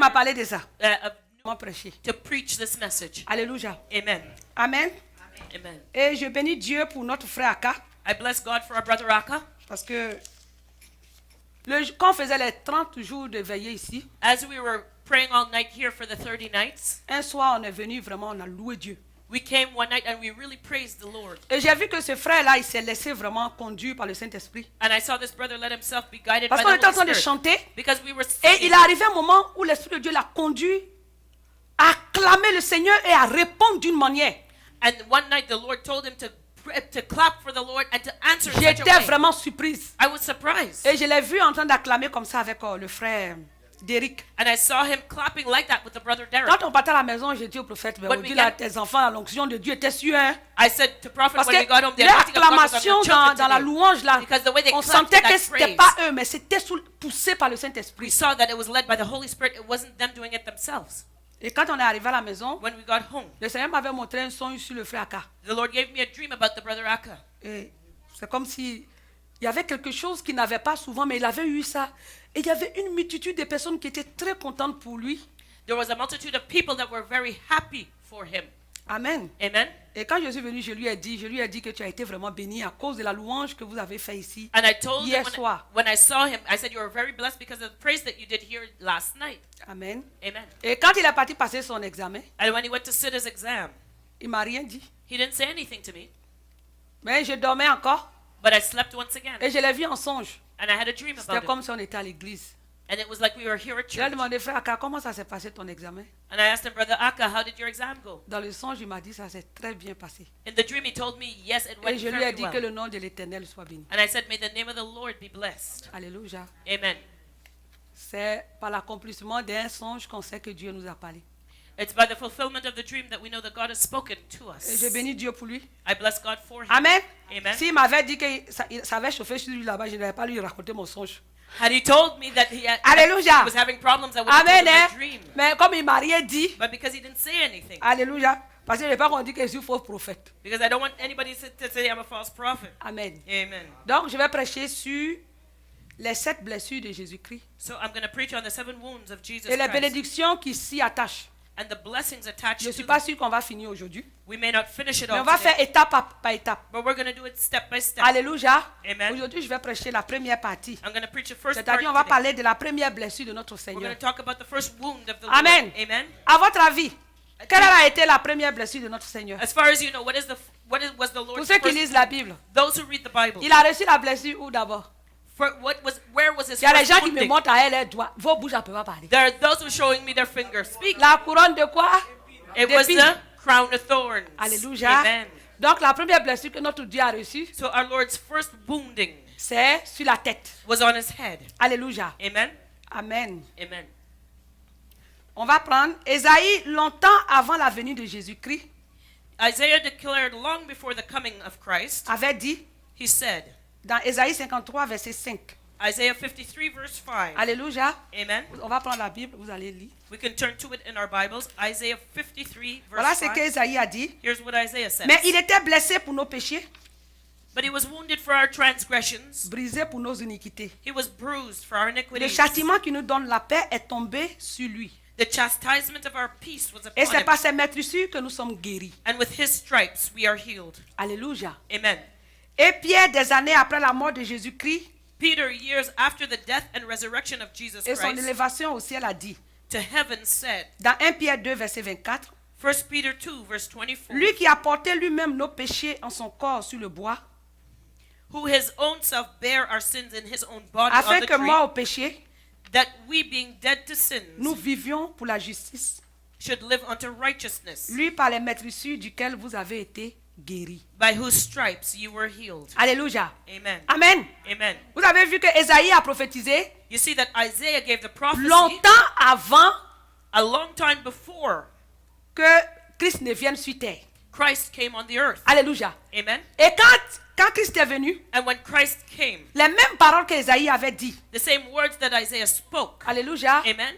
m'a parlé de ça. of Comment prêcher. to preach this message. Alléluia. Amen. Amen. Amen. Et je bénis Dieu pour notre frère Aka. I bless God for our brother Aka. Parce que quand on faisait les 30 jours de veillée ici, As we were praying all night here for the 30 nights, un soir on est venu vraiment, on a loué Dieu. we came one night and we really praised the Lord. Et j'ai vu que ce frère-là, il s'est laissé vraiment conduire par le Saint-Esprit. And I saw this brother let himself be guided Parce by qu'on the était en train Holy de Spirit. chanter. Because we were Et singing. il est arrivé un moment où l'Esprit de Dieu l'a conduit à clamer le Seigneur et à répondre d'une manière. And one night the Lord told him to clap for the Lord and to answer in such J'étais a way. vraiment surprise. I was surprised. Et je l'ai vu en train d'acclamer comme ça avec le frère d'Éric. And I saw him clapping like that with the brother Derek. Quand on partait à la maison, j'ai dit au prophète, mais When aujourd'hui, we là, get- tes enfants, l'onction de Dieu était sûre. Hein? I said to prophet Parce when we got home, que the anointing of God was on l'acclamation your children dans la today. louange, là, Because the way they on clapped sentait in que that ce n'était praise. pas eux, mais c'était poussé par le Saint-Esprit. We saw that it was led by the Holy Spirit. It wasn't them doing it themselves. Et quand on est arrivé à la maison, When we got home, le Seigneur m'avait montré un songe sur le frère Aka. the Lord gave me a dream about the brother Aka. Et c'est comme si il y avait quelque chose qu'il n'avait pas souvent, mais il avait eu ça. Et il y avait une multitude de personnes qui étaient très contentes pour lui. There was a multitude of people that were very happy for him. Amen. Amen. Et quand je suis venu, je lui ai dit que tu as été vraiment béni à cause de la louange que vous avez fait ici. And I told him Hier soir. when I saw him, I said, you were very blessed because of the praise that you did here last night. Amen. Amen. Et quand il est parti passer son examen, And when he went to sit his exam, il m'a rien dit. he didn't say anything to me, Mais je dormais encore but I slept once again. et je l'ai vu en songe. And I had a dream C'était about it. comme si on était à l'église. And it was like we were here at Je lui ai church. demandé, frère Aka, comment ça s'est passé ton examen? And I asked him, Brother Aka, how did your exam go? Dans le songe, il m'a dit, ça s'est très bien passé. In the dream, he told me, yes, it Et went je lui ai very dit well. que le nom de l'Éternel soit béni. And I said, may the name of the Lord be blessed. Alléluia. Amen. C'est par l'accomplissement d'un songe qu'on sait que Dieu nous a parlé. It's by the fulfillment of the dream that we know that God has spoken to Et us. je bénis Dieu pour lui. I bless God for him. Amen. Amen. S'il m'avait dit que ça avait chauffé sur lui là-bas, je n'avais pas lui raconter mon songe. Had he told me that he Alléluia. was having problems, I would have Amen. told him Hein? my dream. Mais comme il m'a rien dit, But because he didn't say anything, alléluia. Parce que je n'ai pas qu'on dit que je suis faux prophète. because I don't want anybody to say I'm a false prophet. Amen. Amen. Donc je vais prêcher sur les 7 blessures de Jésus-Christ So I'm going to preach on the 7 wounds of Jesus et les Christ bénédictions qui s'y attachent. and the blessings attached Je ne to suis them. pas sûr qu'on va finir aujourd'hui. We may not finish it Mais on all va today, faire étape par étape. but we're going to do it step by step. Alléluia. Amen. Aujourd'hui, je vais prêcher la première partie. I'm going to preach the first part C'est-à-dire, on va today. parler de la première blessure de notre We're Seigneur. going to talk about the first wound of the Amen. Lord. Amen. À votre avis, quelle a été la première blessure de notre Seigneur? As far as you know, was the Pour Lord's ceux qui first lisent la wound? Bible, Those who read the Bible. il a reçu la blessure où d'abord? Where was his Il y a des first gens qui me wounding? montrent à elle les doigts. Vos bouches, ne peuvent pas parler. There are those who are showing me their fingers. Speak. La couronne de quoi? It was D'épines. the crown of thorns. Alléluia. Amen. Donc, la première blessure que notre Dieu a reçue, So our Lord's first wounding c'est sur la tête. was on his head. Alléluia. Amen. Amen. Amen. On va prendre Ésaïe, longtemps avant la venue de Jésus-Christ, Isaiah declared long before the coming of Christ, avait dit, he said, dans Ésaïe 53, verset 5. Isaiah 53 verse 5. Alléluia. Amen. On va prendre la Bible, vous allez lire. We can turn to it in our Bibles. Isaiah 53 Voilà verse ce 5. qu'Ésaïe a dit. Here's what Isaiah says. Mais il était blessé pour nos péchés, But he was wounded for our transgressions. brisé pour nos iniquités. He was bruised for our Le iniquities. châtiment qui nous donne la paix est tombé sur lui. The chastisement of our peace was Et upon c'est him. par ses meurtrissures que nous sommes guéris. And with his stripes we are healed. Alléluia. Amen. Et Pierre, des années après la mort de Jésus-Christ Peter, years after the death and resurrection of Jesus et son Christ, élévation au ciel, a dit, to heaven said, dans 1 Pierre 2, verset 24, 1 Peter 2 verse 24, lui qui a porté lui-même nos péchés en son corps sur le bois, who his own self bare our sins in his own body afin on the que tree, mort au péché, that we being dead to sins nous vivions pour la justice. should live unto righteousness, Lui par les meurtrissures duquel vous avez été guéris. by whose stripes you were healed. Alléluia. Amen. Amen. Amen. Vous avez vu que Ésaïe a prophétisé You see that Isaiah gave the prophecy longtemps avant a long time before que Christ ne vienne sur terre. Christ came on the earth. Alléluia. Amen. Et quand Christ est venu, And when Christ came, les mêmes paroles qu'Ésaïe avait dit, the same words that Isaiah spoke, alléluia, amen,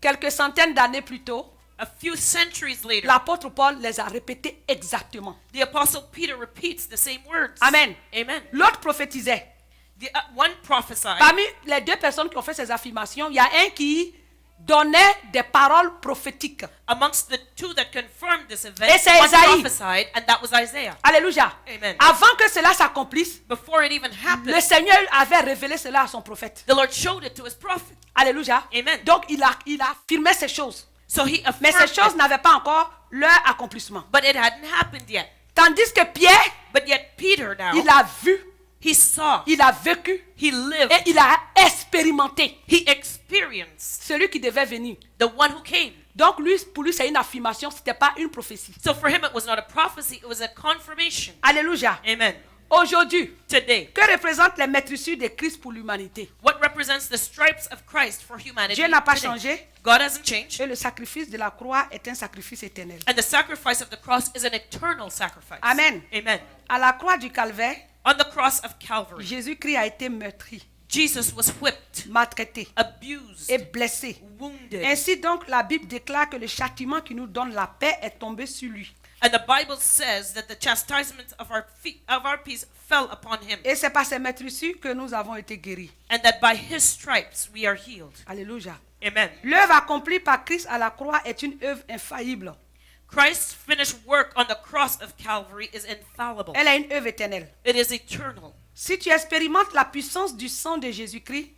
quelques centaines d'années plus tôt, a few centuries later, l'apôtre Paul les a répétés exactement. the apostle Peter repeats the same words. Amen. Amen. L'autre prophétisait. The one prophesied. Parmi les deux personnes qui ont fait ces affirmations, il y a un qui donnait des paroles prophétiques. Amongst the two that confirmed this event, Et c'est one Isaïe. prophesied, and that was Isaiah. Alléluia. Amen. Avant que cela s'accomplisse, Before it even happened, le Seigneur avait révélé cela à son prophète. the Lord showed it to his prophet. Alléluia. Amen. Donc il a affirmé ces choses. So he Mais ces affirmed choses it, n'avaient pas encore leur accomplissement. but it hadn't happened yet. Tandis que Pierre, But yet Peter now, il a vu, he saw, il a vécu he lived, et il a expérimenté he experienced celui qui devait venir. the one who came. Donc lui, pour lui, c'est une affirmation, ce n'était pas une prophétie. So for him, it was not a prophecy, it was a confirmation. Alléluia. Amen. Aujourd'hui, Today, que représentent les maîtrisures de Christ pour l'humanité? what represents the stripes of Christ for humanity? Dieu n'a pas today? changé God hasn't changed. et le sacrifice de la croix est un sacrifice éternel. And the sacrifice of the cross is an eternal sacrifice. Amen. Amen. À la croix du calvaire, On the cross of Calvary, Jésus-Christ a été meurtri, Jesus was whipped, maltraité abused, et blessé. wounded. Ainsi donc, la Bible déclare que le châtiment qui nous donne la paix est tombé sur lui. And the Bible says that the chastisement of our peace fell upon him. Et c'est par ces meurtrissures que nous avons été guéris. And that by his stripes we are healed. Alléluia. Amen. L'œuvre accomplie par Christ à la croix est une œuvre infaillible. Christ's finished work on the cross of Calvary is infallible. Elle est une œuvre éternelle. It is eternal. Si tu expérimentes la puissance du sang de Jésus-Christ,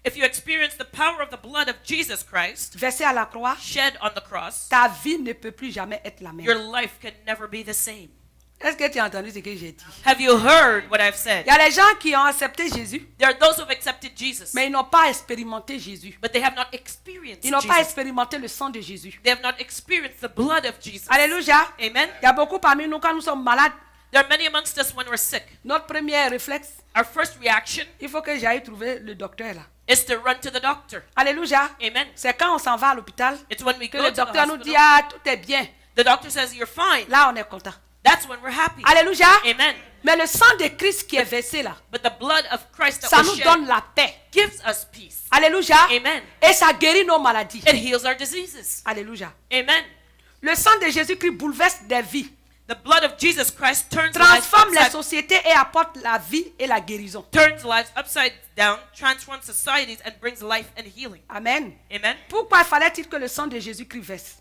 If you experience the power of the blood of Jesus Christ versé à la croix, shed on the cross, ta vie ne peut plus jamais être la your même. life can never be the same. Est-ce que tu as entendu ce que j'ai dit? Have you heard what I've said? Il y a les gens qui ont accepté Jésus, There are those who have accepted Jesus, mais ils n'ont pas expérimenté Jésus. but they have not experienced Ils n'ont pas Jesus. expérimenté le sang de Jésus. They have not experienced the blood of Jesus. Alléluia. Amen. Il y a beaucoup parmi nous, quand nous sommes malades, There are many amongst us when we're sick. notre premier réflexe, Our first reaction il faut que j'aille trouver le docteur là. is to run to the doctor. Alléluia. Amen. C'est quand on s'en va à l'hôpital It's when we que go le to the docteur nous dit, hospital. ah, tout est bien. The doctor says you're fine. Là, on est content. That's when we're happy. Alléluia. Amen. Mais le sang de Christ qui est versé là, But the blood of Christ that ça was nous shed donne la paix. gives us peace. Alléluia. Amen. Et ça guérit nos maladies. It heals our diseases. Alléluia. Amen. Le sang de Jésus-Christ bouleverse des vies, The blood of Jesus Christ turns transforme les lives sociétés et apporte la vie et la guérison. upside down, transforms societies, and brings life and healing. Amen. Amen. Pourquoi fallait-il que le sang de Jésus-Christ verse?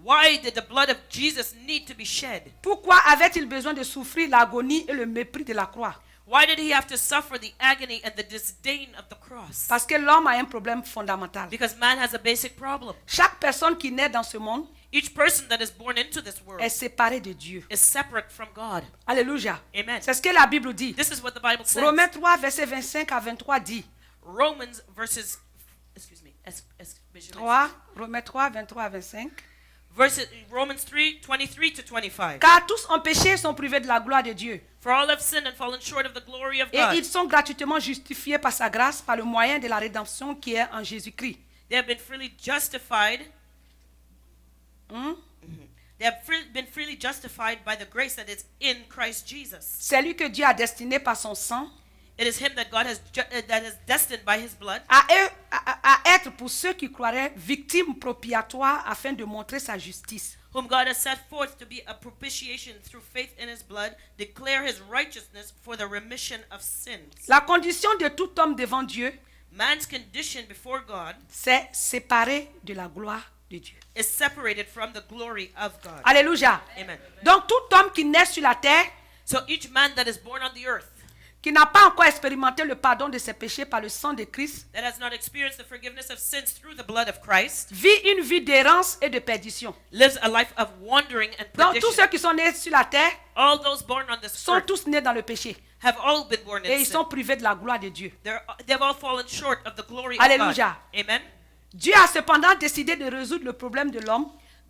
Why did the blood of Jesus need to be shed? Pourquoi avait-il besoin de souffrir l'agonie et le mépris de la croix? Why did he have to suffer the agony and the disdain of the cross? Parce que l'homme a un problème fondamental. Because man has a basic problem. Chaque personne qui naît dans ce monde Each person that is born into this world est séparée de Dieu. is separate from God. Alléluia. Amen. C'est ce que la Bible dit. This is what the Bible says. Romains 3, verset 25 à 23 dit. Romans verses, excuse me, visualize. 3, Romains 3, 23 à 25. Romans 3, 23 to 25. Car tous ont péché et sont privés de la gloire de Dieu. For all have sinned and fallen short of the glory of Et God. ils sont gratuitement justifiés par sa grâce, par le moyen de la rédemption qui est en Jésus-Christ. They have been freely justified. They have been freely justified by the grace that is in Christ Jesus. C'est lui que Dieu a destiné par son sang It is him that God has that is destined by his blood à être pour ceux qui croiraient victimes propitiatoires afin de montrer sa justice. whom God has set forth to be a propitiation through faith in his blood, declare his righteousness for the remission of sins. La condition de tout homme devant Dieu, Man's condition before God c'est séparé de la gloire de Dieu. is separated from the glory of God. Alléluia. Amen. Donc tout homme qui naît sur la terre, So each man that is born on the earth, qui n'a pas encore expérimenté le pardon de ses péchés par le sang de Christ, that has not experienced the forgiveness of sins through the blood of Christ, vit une vie d'errance et de perdition. lives a life of wandering and Donc tous perdition. ceux qui sont nés sur la terre All those born on this sont earth tous nés dans le péché have all been born et in ils sin. sont privés de la gloire de Dieu. They've all fallen short of the glory Alléluia. of God. Amen. Dieu a cependant décidé de résoudre le problème de l'homme.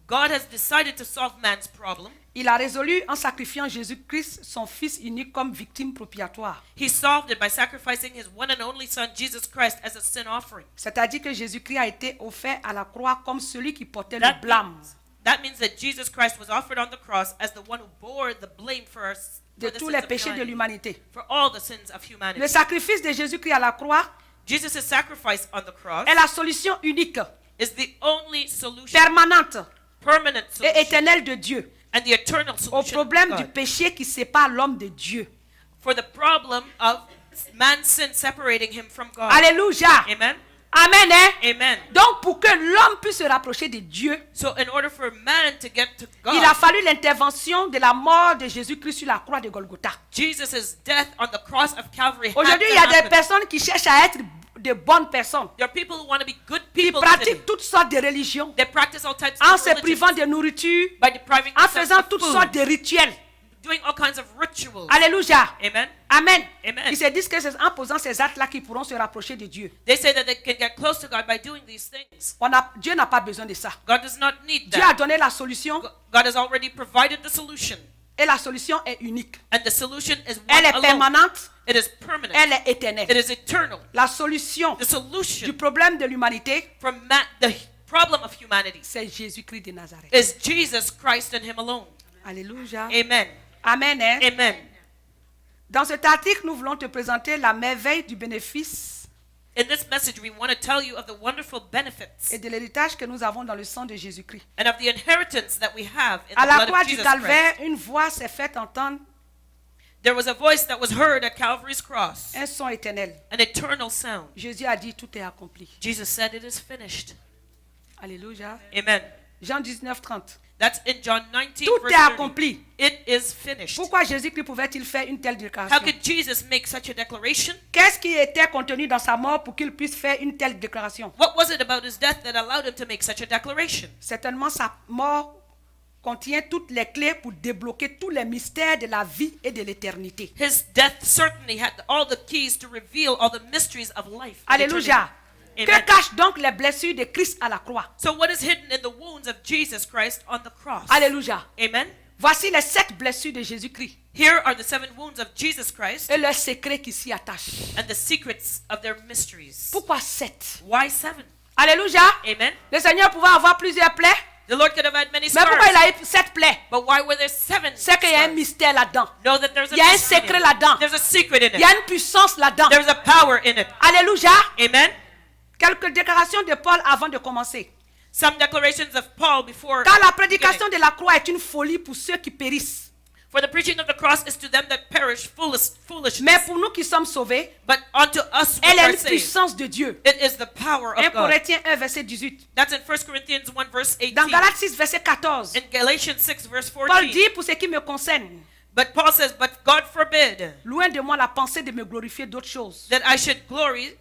God has decided to solve man's problem. Il a résolu en sacrifiant Jésus-Christ, son Fils unique, comme victime propitiatoire. He solved it by sacrificing his one and only son, Jesus Christ, as a sin offering. C'est-à-dire que Jésus-Christ a été offert à la croix comme celui qui portait le blâme That means that Jesus Christ was offered on the cross as the one who bore the blame for us, de for the tous sins les of péchés de humanity, l'humanité. for all the sins of humanity. Le sacrifice de Jésus-Christ à la croix Jesus' sacrifice on the cross est la solution unique, is the only solution, permanente permanent et solution, éternelle de Dieu and the eternal au solution problème of du God. péché qui sépare l'homme de Dieu. For the problem of man's sin separating him from God. Alléluia. Amen. Amen, hein? Amen. Donc, pour que l'homme puisse se rapprocher de Dieu, So in order for man to get to il a God, fallu l'intervention de la mort de Jésus-Christ sur la croix de Golgotha. Jesus' death on the cross of Calvary had Aujourd'hui, to il y a des happen. personnes qui cherchent à être de bonnes personnes. There are people who want to be good Qui people today. pratiquent toutes sortes de religions They practice all types en of se religions privant de nourriture, by depriving en themselves faisant of toutes food, sortes de rituels. doing all kinds of rituals. Alléluia. Amen. Amen. Amen. Ils se disent que c'est en posant ces actes-là qu'ils pourront se rapprocher de Dieu. They say that they can get close to God by doing these things. Dieu n'a pas besoin de ça. God does not need Dieu a that. donné la solution God has already provided the solution. et la solution est unique. And the solution is one Elle est alone. permanente, It is permanent. elle est It éternelle. is eternal. La solution The solution du problème de l'humanité, from the problem of humanity c'est Jésus-Christ de Nazareth. is Jesus Christ and Him alone. Alléluia. Amen. Amen. Hein? Amen. Dans cet article, nous voulons te présenter la merveille du bénéfice In this message, we want to tell you of the wonderful benefits et de l'héritage que nous avons dans le sang de Jésus-Christ. and of the inheritance that we have in À the la blood croix of du Jesus calvaire, Christ. une voix s'est faite entendre, There was a voice that was heard at Calvary's cross, un son éternel. an eternal sound. Jésus a dit, tout est accompli. Jesus said, "It is finished." Alléluia. Amen. Jean 19, 30. That's in John 19, Tout verse est 30. accompli. It is finished. Pourquoi Jésus-Christ pouvait-il faire une telle How déclaration? could Jesus make such a declaration? Qu'est-ce qui était contenu dans sa mort pour qu'il puisse faire une telle déclaration? What was it about his death that allowed him to make such a declaration? Certainement, sa mort contient toutes les clés pour débloquer tous les mystères de la vie et de l'éternité. His death certainly had all the keys to reveal all the mysteries of life. and Alléluia. eternity. Que Amen. cachent donc les blessures de Christ à la croix? So what is hidden in the wounds of Jesus Christ on the cross? Alléluia. Amen. Voici les 7 blessures de Jésus-Christ Here are the 7 wounds of Jesus Christ et leurs secrets qui s'y attachent. and the secrets of their mysteries. Pourquoi 7? Why 7? Alléluia. Amen. Le Seigneur pouvait avoir plusieurs plaies, The Lord could have had many mais pourquoi il scars, a eu 7 plaies? but why were there 7 C'est qu'il y a un scars? mystère là-dedans. Know that there's a Il y a un mystery in secret it. là-dedans. There's a secret in Il y a it. une puissance là-dedans. There's a power in it. Alléluia. Amen. Quelques déclarations de Paul avant de commencer. Some declarations of Paul before. Car la beginning. prédication de la croix est une folie pour ceux qui périssent. For the preaching of the cross is to them that perish Mais foolishness. pour nous qui sommes sauvés, But unto us who elle est are une saved, puissance de Dieu. it is the power 1 of God. Corinthiens 1, verset 18. That's in 1 Corinthians 1 verse 18. Dans Galates 6, verset 14. In Galatians 6 verse Paul 14. dit, pour ce qui me concerne, But Paul says, but God forbid loin de moi la pensée de me glorifier d'autre chose that I should glory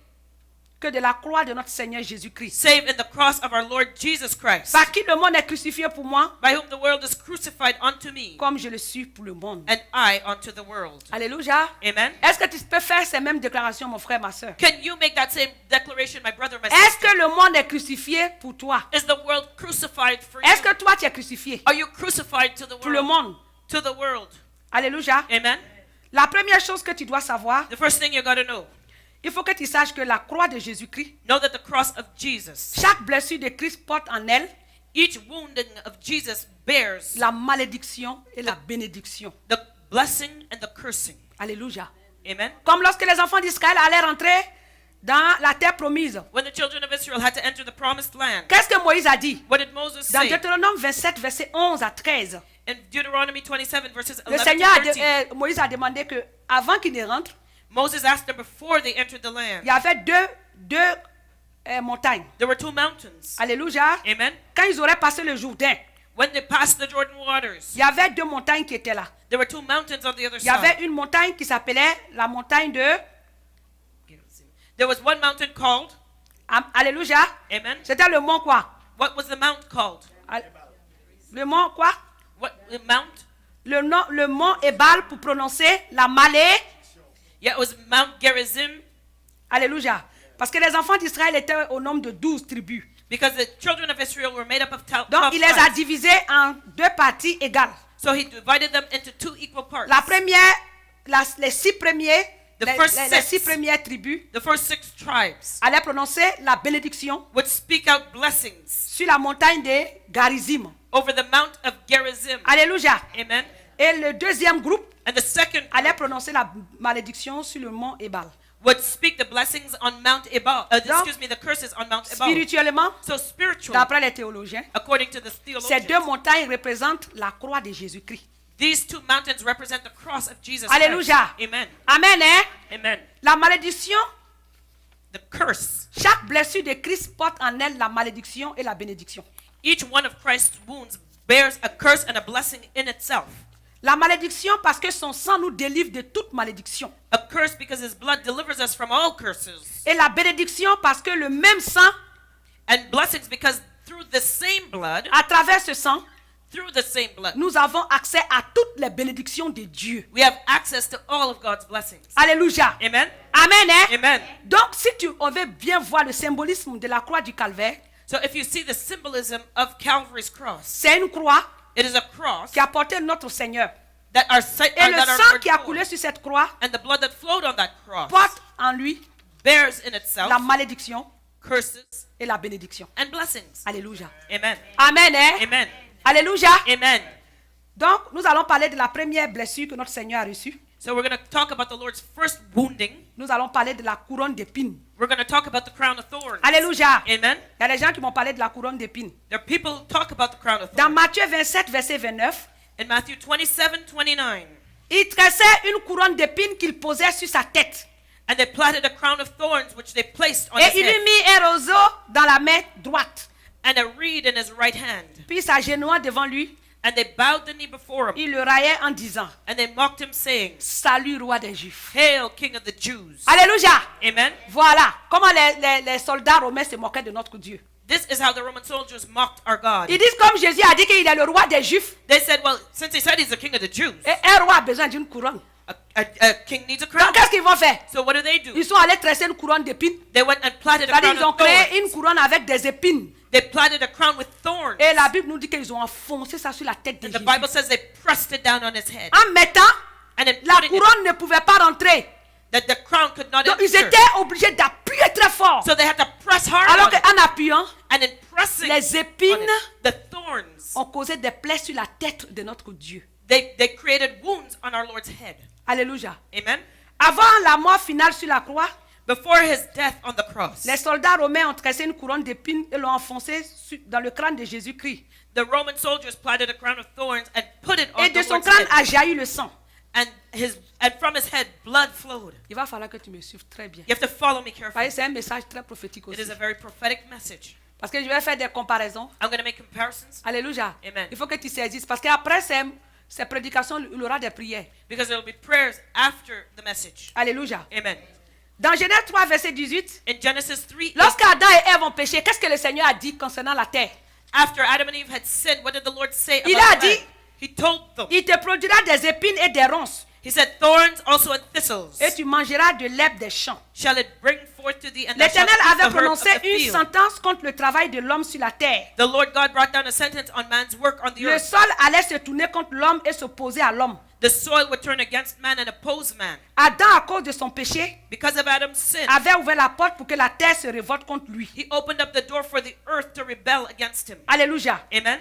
que de la croix de notre Seigneur Jésus-Christ. save in the cross of our Lord Jesus Christ, Par qui le monde est crucifié pour moi, by whom the world is crucified unto me, comme je le suis pour le monde. and I unto the world. Alléluia. Amen. Est-ce que tu peux faire ces mêmes déclarations, mon frère, ma soeur? Can you make that same declaration, my brother, my Est-ce sister? que le monde est crucifié pour toi? Is the world crucified for Est-ce you? que toi, tu es crucifié Are you crucified to the pour le world? monde? To the world. Alléluia. Amen. La première chose que tu dois savoir, The first thing you got to know, il faut que tu saches que la croix de Jésus-Christ, know that the cross of Jesus, chaque blessure de Christ porte en elle each wounding of Jesus bears la malédiction et la bénédiction. the blessing and the cursing. Alléluia. Amen. Comme lorsque les enfants d'Israël allaient rentrer dans la terre promise. When the children of Israel had to enter the promised land, Qu'est-ce que Moïse a dit? what did Moses Dans say? Deutéronome 27, verset 11 à 13. In Deuteronomy 27 verses Le 11 Seigneur, to 13, Moïse a demandé que avant qu'ils ne rentrent, Moses asked them before they entered the il land. y avait deux montagnes. There were 2 mountains. Alléluia. Amen. Quand ils auraient passé le Jourdain, When they passed the Jordan waters, il y avait 2 montagnes qui étaient là. there were 2 mountains on the other Il y avait side. une montagne qui s'appelait la montagne de... There was one mountain called, Alléluia. amen. C'était le mont quoi? What was the mount called? Le mont quoi? What the mount? Le mont Ebal pour prononcer la malée. Yeah, it was Mount Gerizim, Alléluia. Parce que les enfants d'Israël étaient au nombre de 12 tribus. because the children of Israel were made up of 12 Donc, il les a tribes. divisés en 2 parties égales. So he divided them into 2 equal parts. La première, les 6 premiers, The first les six. 6 premières tribus The first 6 tribes allaient prononcer la bénédiction would speak out blessings sur la montagne de Garizim. over the Mount of Gerizim. Alléluia. Amen. Et le deuxième groupe And the second allait prononcer la malédiction sur le mont Ebal. would speak the blessings on Mount Ebal. Donc, Excuse me, the curses on Mount Ebal. Spirituellement, So spiritually, d'après les théologiens, according to the ces 2 theologians, montagnes représentent la croix de Jésus-Christ. these 2 mountains represent the cross of Jesus Alléluia. Christ. Amen. Amen, hein? Amen. La malédiction the curse. Chaque blessure de Christ porte en elle la malédiction et la bénédiction. Each one of Christ's wounds bears a curse and a blessing in itself. La malédiction parce que son sang nous délivre de toute malédiction. A curse because his blood delivers us from all curses. Et la bénédiction parce que le même sang, And blessings because through the same blood, à travers ce sang, nous avons accès à toutes les bénédictions de Dieu. we have access to all of God's blessings. Alléluia. Amen. Amen. Hein? Amen. Donc, si on veut bien voir le symbolisme de la croix du Calvaire, So if you see the symbolism of Calvary's cross, c'est une croix it is a cross qui a porté notre Seigneur. that our Et le that our sang Lord qui a bore. coulé sur cette croix And the blood that flowed on that cross porte en lui bears in itself la malédiction curses et la bénédiction. and blessings. Alléluia. Amen. Amen. Hein? Amen. Alléluia. Amen. Donc, nous allons parler de la première blessure que notre Seigneur a reçue. So we're going to talk about the Lord's first wounding. Nous allons parler de la couronne d'épines. We're going to talk about the crown of thorns. Alléluia. Amen. Il y a des gens qui m'ont parlé de la couronne d'épines. There are people who talk about the crown of Dans thorns. Matthieu 27, verset 29, In Matthew 27:29, il tressait une couronne d'épines qu'il posait sur sa tête. and they platted a crown of thorns which they placed on Et his il lui head, mit un roseau dans la main droite. and a reed in his right hand. Puis s'agenouillant devant lui, And they bowed the knee before him, il le raillait en disant, and they mocked him, saying, Salut, roi des Juifs. Hail, King of the Jews. Alléluia. Amen. Voilà comment les soldats romains se moquaient de notre Dieu. This is how the Roman soldiers mocked our God. Ils disent comme Jésus a dit qu'il est le roi des Juifs. They said, well, since he said he's the King of the Jews, Et un roi a besoin d'une couronne. a king needs a crown. Donc qu'est-ce qu'ils vont faire? So what do? Ils sont allés tresser une couronne d'épines. They went and platted a C'est-à-dire crown ils ont of thorns. créé une couronne avec des épines. They platted a crown with thorns. Et la Bible nous dit qu'ils ont enfoncé ça sur la tête de And the Jésus. Bible says they pressed it down on his head. En mettant, And in la putting it, couronne ne pouvait pas rentrer. that the crown could not Donc ils enter. étaient obligés d'appuyer très fort. So they had to press hard Alors on it. qu'en appuyant, And in pressing les on épines it, the thorns, ont causé des plaies sur la tête de notre Dieu. they created wounds on our Lord's head. Alléluia. Amen. Avant la mort finale sur la croix, Before his death on the cross, les soldats romains ont tressé une couronne d'épines et l'ont enfoncée dans le crâne de Jésus-Christ. the Roman soldiers platted a crown of thorns and put it on Et de the son Lord's crâne head. a jailli le sang. And from his head, blood flowed. Il va falloir que tu me suives très bien. You have to follow me Vous carefully. voyez, c'est un message très prophétique It aussi. is a very prophetic message. Parce que je vais faire des comparaisons. I'm going to make comparisons Alléluia. Amen. Il faut que tu saisisses. Parce qu'après ces prédications, il y aura des prières. because there will be prayers after the message. Alléluia. Amen. Dans Genèse 3, verset 18, In Genesis 3, lorsqu'Adam et Ève ont péché, qu'est-ce que le Seigneur a dit concernant la terre? after Adam and Eve had sinned, what did the Lord say Il about a the land? dit- He told them. Il te produira des épines et des ronces, He said, thorns also and thistles et tu mangeras de l'herbe des champs. shall it bring forth to thee, and thou shalt L'Éternel eat avait the herb of prononcé the une field. sentence contre le travail de l'homme sur la terre. The Lord God brought down a sentence on man's work on the Le earth. sol allait se tourner contre l'homme et s'opposer à l'homme. The soil would turn against man and oppose man. Adam, à cause de son péché, Because of Adam's sin, avait ouvert la porte pour que la terre se révolte contre lui. he opened up the door for the earth to rebel against him. Alléluia. Amen.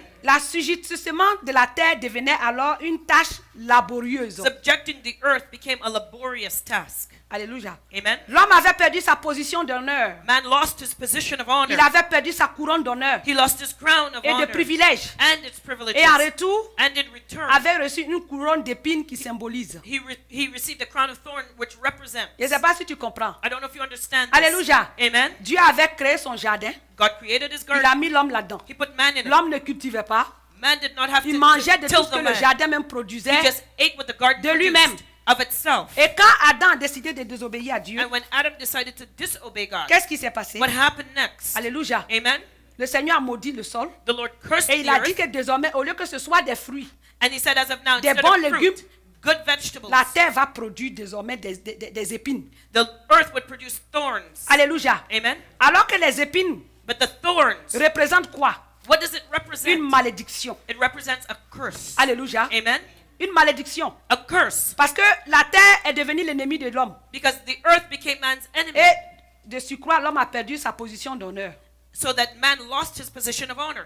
L'assujettissement de la terre devenait alors une tâche laborieuse. Subjecting the earth became a laborious task. Alléluia. Amen. L'homme avait perdu sa position d'honneur. Man lost his position of honor. Il avait perdu sa couronne d'honneur He lost his crown of et de honor privilèges. and its privileges. Et en retour, And in return, avait reçu une couronne d'épines qui symbolise. he received a crown of thorn which represents. Je ne sais pas si tu comprends. I don't know if you understand this. Alléluia. Amen. Dieu avait créé son jardin. God created his Il a garden. mis l'homme là-dedans. He put man in it. L'homme ne cultivait pas. Man did not have Il to mangeait de till tout ce que the le land. jardin même produisait. He just ate what the garden de lui-même. produced of itself. Et quand Adam a décidé de désobéir à Dieu, And when Adam decided to disobey God, qu'est-ce qui s'est passé? what happened next? Alléluia. Amen. Le Seigneur a maudit le sol. The Lord cursed Et il the a dit earth, que désormais, au lieu que ce soit des fruits, and he said, as of now, des instead bons of légumes, fruit, good vegetables, la terre va produire désormais des épines. the earth would produce thorns. Alléluia. Amen. Alors que les épines But the thorns, représentent quoi? what does it represent? Une malédiction. It represents a curse. Alléluia. Amen. Une malédiction. A curse. Parce que la terre est devenue l'ennemi de l'homme. Because the earth became man's enemy. Et de surcroît, l'homme a perdu sa position d'honneur. So that man lost his position of honor.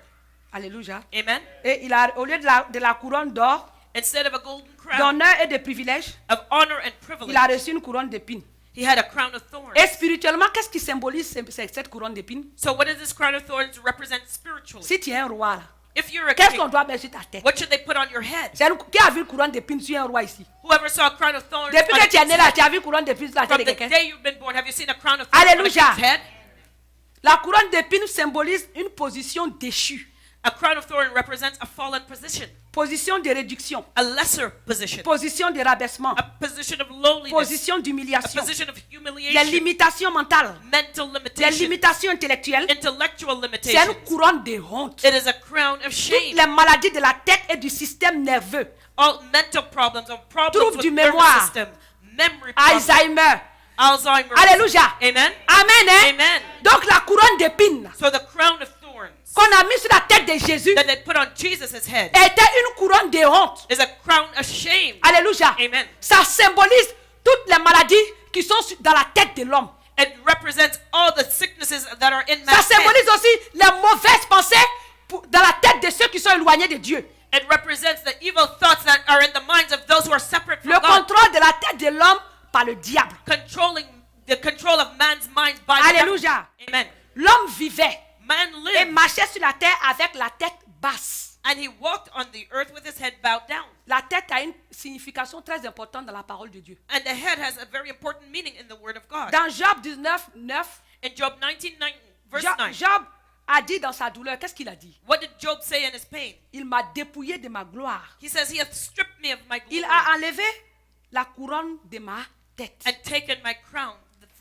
Alléluia. Amen. Et au lieu de la couronne d'or, Instead of a golden crown d'honneur et de privilèges, of honor and il privilege, a reçu une couronne d'épines. he had a crown of thorns. Et spirituellement, qu'est-ce qui symbolise cette couronne d'épines? So what does this crown of thorns represent spiritually? Si tu es un roi, là, If you're a qu'est-ce qu'on king, doit mettre sur ta tête? what should they put on your head? Qui a vu une couronne d'épines sur un roi ici? Whoever saw a crown of thorns Depuis on que a tu es king's né là, head, tu as vu une couronne d'épines sur la tête from de the quelqu'un? day you've been born, have you seen a crown of thorns on a Alléluia. king's head? La couronne d'épines symbolise une position déchue, A crown of thorns represents a fallen position, position de réduction, a lesser position, position de rabaissement, a position of lowliness, position a d'humiliation, position of les humiliation, limitations mentales, mental les limitation, limitations intellectuelles. intellectual C'est limitations. une couronne de honte. It is a crown of Toutes shame. les maladies de la tête et du système nerveux, All mental problems or problems Troubles with du nervous mémoire. system, memory problems, Alzheimer. Alzheimer's. Alléluia. Amen. Amen. Hein? Amen. Donc la couronne d'épines So the crown of thorns qu'on a mis sur la tête de Jésus that they put on Jesus' head était une couronne de honte. is a crown of shame. Alléluia. Amen. Ça symbolise toutes les maladies qui sont dans la tête de l'homme. It represents all the sicknesses that are in Ça man's head. symbolise aussi les mauvaises pensées dans la tête de ceux qui sont éloignés de Dieu. It represents the evil thoughts that are in the minds of those who are separate from Le God. contrôle de la tête de l'homme par le diable. Controlling the control of man's mind by the devil. Alléluia. Amen. L'homme vivait Man et lived marchait sur la terre avec la tête basse. and he walked on the earth with his head bowed down. La tête a une signification très importante dans la parole de Dieu. And the head has a very important meaning in the word of God. Dans Job 19, 9, In Job 19, verse 9, Job a dit dans sa douleur, qu'est-ce qu'il a dit? what did Job say in his pain? Il m'a dépouillé de ma gloire. He says, he hath stripped me of my Il glory a enlevé la couronne de ma tête. and taken my crown,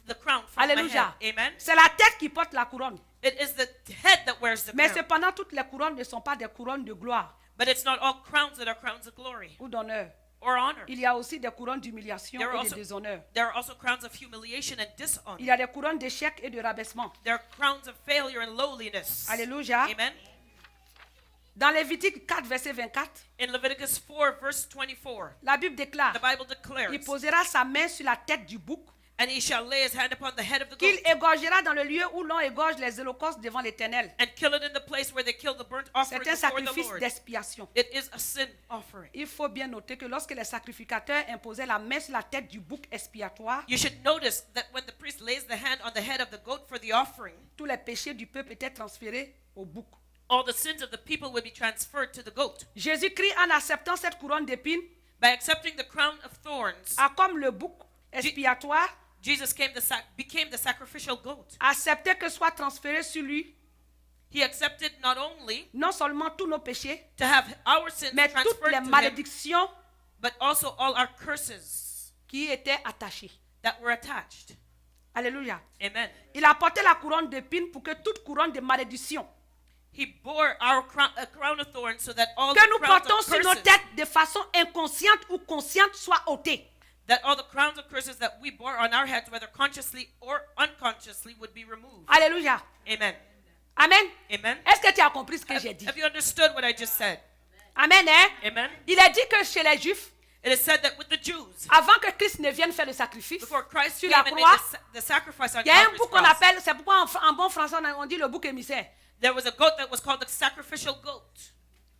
the crown from Alléluia. my head. Amen. C'est la tête qui porte la couronne. It is the head that wears the Mais crown. cependant, toutes les couronnes ne sont pas des couronnes de gloire But it's not all crowns that are crowns of glory ou d'honneur. or honor. Il y a aussi des couronnes d'humiliation There are et de also- déshonneur. There are also crowns of humiliation and dishonor. Il y a des couronnes d'échec et de rabaissement. There are crowns of failure and lowliness. Alléluia. Amen. Dans Lévitique 4, verset 24, In Leviticus 4, verse 24, la Bible déclare, the Bible declares, il posera sa main sur la tête du bouc, and he shall lay his hand upon the head of the qu'il goat, égorgera dans le lieu où l'on égorge les holocaustes devant l'Éternel. and kill it in the place where they kill the burnt offering C'est un before the sacrifice Lord. d'expiation. It is a sin offering. Il faut bien noter que lorsque les sacrificateurs imposaient la main sur la tête du bouc expiatoire, You should notice that when the priest lays the hand on the head of the goat for the offering, tous les péchés du peuple étaient transférés au bouc. all the sins of the people would be transferred to the goat. Jésus-Christ, en acceptant cette couronne d'épines, By accepting the crown of thorns, a comme le bouc expiatoire Jesus became the sacrificial goat. accepté que soit transféré sur lui He accepted not only non seulement tous nos péchés, to have our sins mais toutes transferred les to him, malédictions but also all our curses qui étaient attachées. that were attached. Alléluia. Amen. Il a porté la couronne d'épines pour que toute couronne de malédiction He bore our a crown of thorns so that all que the nous crowns portons of sur nos curses, têtes de façon inconsciente ou consciente soient ôtées. that all the crowns of curses that we bore on our heads, whether consciously or unconsciously, would be removed. Alléluia. Amen. Amen. Amen. Est-ce que tu as compris ce que j'ai dit? Have you understood what I just said? Amen. Hein? Amen. Il est dit que chez les Juifs, It is said that with the Jews, avant que Christ ne vienne faire le sacrifice before Christ sur came la and made croix, the sacrifice on il y a un Calvary's bouc qu'on cross, appelle, c'est pourquoi en bon français on dit le bouc émissaire. there was a goat that was called the sacrificial goat.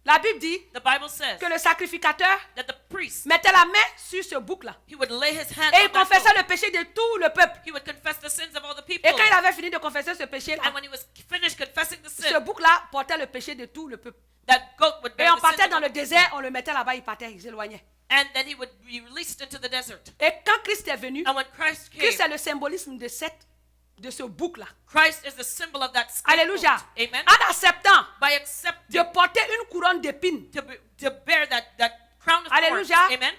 La Bible dit The Bible says que le sacrificateur that the priest, mettait la main sur ce bouc-là. he would lay his hand Et il on that confessait goat. le péché de tout le peuple. He would confess the sins of all the people. Et quand il avait fini de confesser ce péché-là, And when he was finished confessing the ce sin, bouc-là portait le péché de tout le peuple. that goat would Et bear on the partait sins dans of le all the désert, people. on le mettait là-bas, il partait, il s'éloignait. And then he would be released into the desert. Et quand Christ est venu, And when Christ came, Christ est le symbolisme de ce bouc-là. Christ is the symbol of that scapegoat. Alléluia. Amen. En acceptant By de accepting porter une couronne d'épines, to bear that crown of thorns. Alléluia. Amen.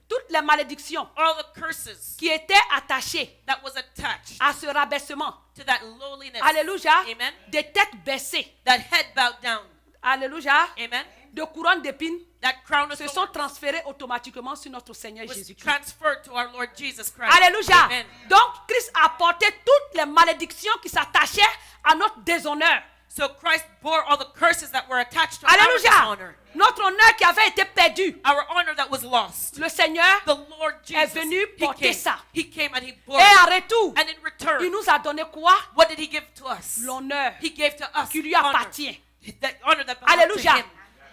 toutes les malédictions All the curses qui étaient attachées that was attached à ce rabaissement, to that lowliness. alléluia, Amen. des têtes baissées, That head bowed down. alléluia, Amen. de couronnes d'épines, That crown of se sont thorns transférées automatiquement sur notre Seigneur was Jésus-Christ. transferred to our Lord Jesus Christ. Alléluia. Amen. Donc, Christ a porté toutes les malédictions qui s'attachaient à notre déshonneur. So Christ bore all the curses that were attached to our Alléluia. dishonor. Notre honneur qui avait été perdu. Our honor that was lost. Le Seigneur, The Lord Jesus, venu porter ça. He came and he bore et it. en retour, And in return, il nous a donné quoi? what did he give to us? L'honneur He gave to us qui lui honor. appartient. That honor that belongs to Alléluia. him.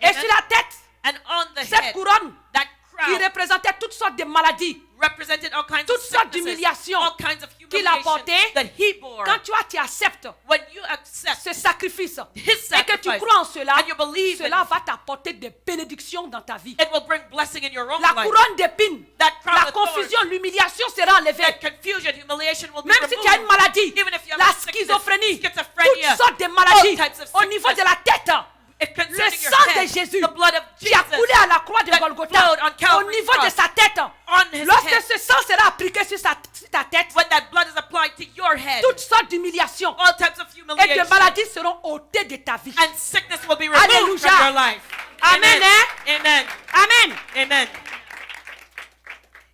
Et Amen. sur la tête, And on the cette head, couronne that crowd représentait toutes sortes de maladies, represented all kinds toutes of sortes sicknesses, d'humiliations all kinds of qu'il a humiliation portées. that he bore. Quand tu acceptes When you accept ce sacrifice his et que tu sacrifice crois en cela, and you believe in cela va t'apporter des bénédictions dans ta vie. it will bring blessing in your own La life. couronne d'épines, That crown la of thorns, confusion, l'humiliation sera enlevée. that confusion, humiliation will be Même si tu as une removed. maladie, Even if you have la a sickness, schizophrénie, schizophrenia, toutes sortes de maladies all types of au niveau de sickness. la tête. If Le concerning your sang de head, Jésus the blood of qui a Jesus coulé à la croix de that Golgotha flowed on au Calvary's niveau de cross, sa tête. on his Lorsque head. ce sang sera appliqué sur ta tête, When that blood is applied to your head, toutes sortes d'humiliations all types of et humiliation de maladies seront ôtées de ta vie. and sickness will be removed Alléluia. from your life. Amen, Amen. Amen. Amen.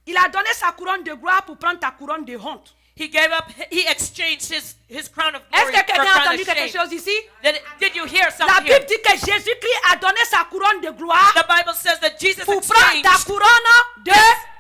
Il a donné sa couronne de gloire pour prendre ta couronne de honte. He exchanged his crown of Est-ce glory que for quelqu'un a a crown entendu of quelque shame. chose ici? Did you hear La something here? Bible dit que Jésus-Christ a donné sa couronne de gloire The Bible says that Jesus pour prendre ta exchanged couronne de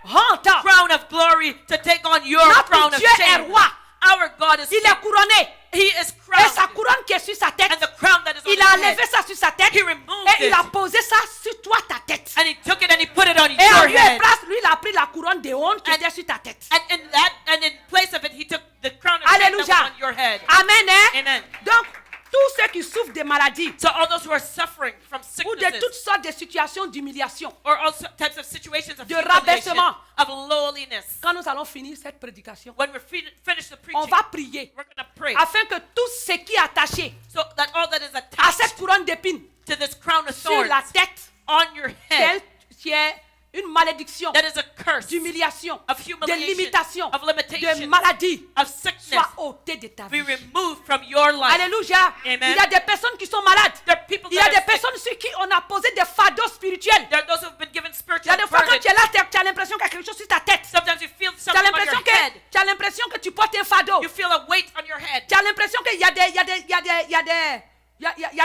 honte. crown of glory to take on your crown Notre of Dieu est shame. roi. Our God is Il king. est couronné. He is Et sa crowned. couronne qui est sur sa tête, And the crown that is on il his a head. enlevé ça sur sa tête He removed et il it. a posé ça sur toi, ta tête. And he took it and he put it on Et en your lieu et head. place, lui, il a pris la couronne de honte qui And- était sur ta tête. And in place of it, he took the crown of shame that Alléluia. was on your head. Amen, hein? Amen. Donc, tous ceux qui souffrent de maladies So all those who are suffering from ou de sicknesses toutes sortes de situations d'humiliation, or all types of situations of de humiliation, rabaissement. of lowliness, quand nous allons finir cette prédication, when we're finished the on preaching, va prier we're going to pray afin que tout ce qui est attaché so that all that is à attached cette couronne d'épines to this crown of sur thorns la tête, on your head, qui est une malédiction that is a curse d'humiliation, of de humiliation, limitation, of limitation, de maladie, of sickness, soit ôté de ta be vie. removed from your life. Alléluia. Amen. Il y a des personnes qui sont malades. There are people Il y that a des are sick. personnes sur qui on a posé des fardeaux spirituels. There are those who have been given Il y spiritual a des fois quand burden. tu es là, tu as l'impression qu'il y a quelque chose sur ta tête. Sometimes you feel Tu something as on l'impression your head. que, tu as l'impression que tu portes un fardeau. You feel a weight on your head. Tu as l'impression qu'il y a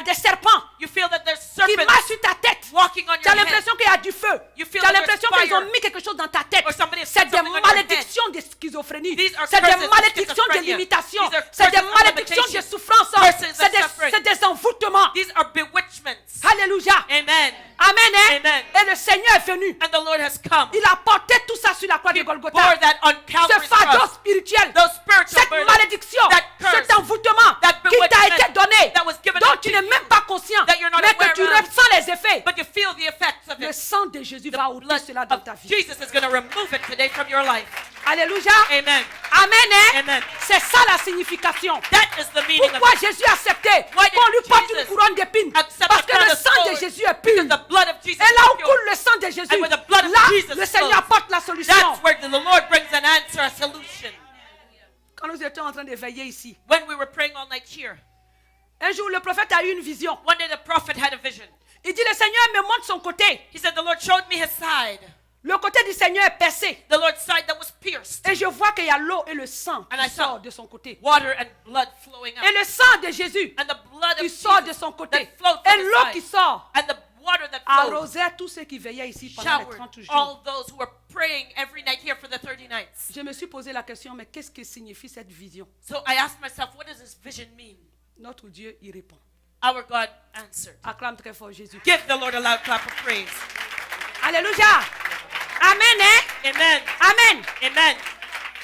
des serpents You feel that there's qui serpents marchent sur ta tête. walking on Tu as your head. l'impression qu'il y a du feu. You feel Tu as that l'impression there's qu'ils ont fire. mis quelque chose dans ta tête. Or somebody has C'est put des something on your malédictions de schizophrénie. These are C'est des curses of malédictions de schizophrenia. limitation. These are C'est des curses of malédictions de limitation. souffrance. Curses of suffering. C'est des envoûtements. These are bewitchments. Alléluia. Amen. Amen, hein? Amen. Et le Seigneur est venu. And the Lord has come. Il a porté tout ça sur la croix de He bore Golgotha. that on Ce Calvary's fardeau cross. spirituel, Those spiritual cette burdens, malédiction, that curse, cet envoûtement that qui t'a bewitchment été donné, that was given dont unto tu n'es you, même pas conscient, that you're not mais que aware tu of. ressens les effets. But you feel the effects of Le it. sang de Jésus The va ôter blood cela dans of ta vie. Jesus is going to remove it today from your life. Alléluia. Amen. Amen, hein? Amen. C'est ça la signification. That is the meaning Pourquoi of it. Jésus a accepté Why did qu'on lui porte Jesus une couronne d'épines? accept Parce a que crown le of sang de thorns? Jésus est pur. Because the blood of Jesus Et là is où pure. coule le sang de Jésus, And where the blood of là, Jesus le Seigneur flows, apporte la solution. That's where the Lord brings an answer, a solution. Quand nous étions en train de veiller ici, When we were praying all night here, un jour le prophète a eu une vision. one day the prophet had a vision. Il dit, le Seigneur me montre son côté. He said, the Lord showed me his side. Le côté du Seigneur est percé. The Lord's side that was pierced. Et je vois qu'il y a l'eau et le sang And qui I saw sort de son côté. water and blood flowing Et out. le sang de Jésus And the blood qui of sort de Jesus son côté. that flowed Et from his l'eau side. qui sort And the water that flowed arrosait tous ceux qui veillaient ici pendant les showered 30 jours. all those who were praying every night here for the 30 nights. Je me suis posé la question, mais qu'est-ce que signifie cette vision? So I asked myself, what does this vision mean? Notre Dieu y répond. Our God answered. Acclame très fort Jésus. Give the Lord a loud clap of praise. Alléluia. Amen, hein? Amen. Amen. Amen.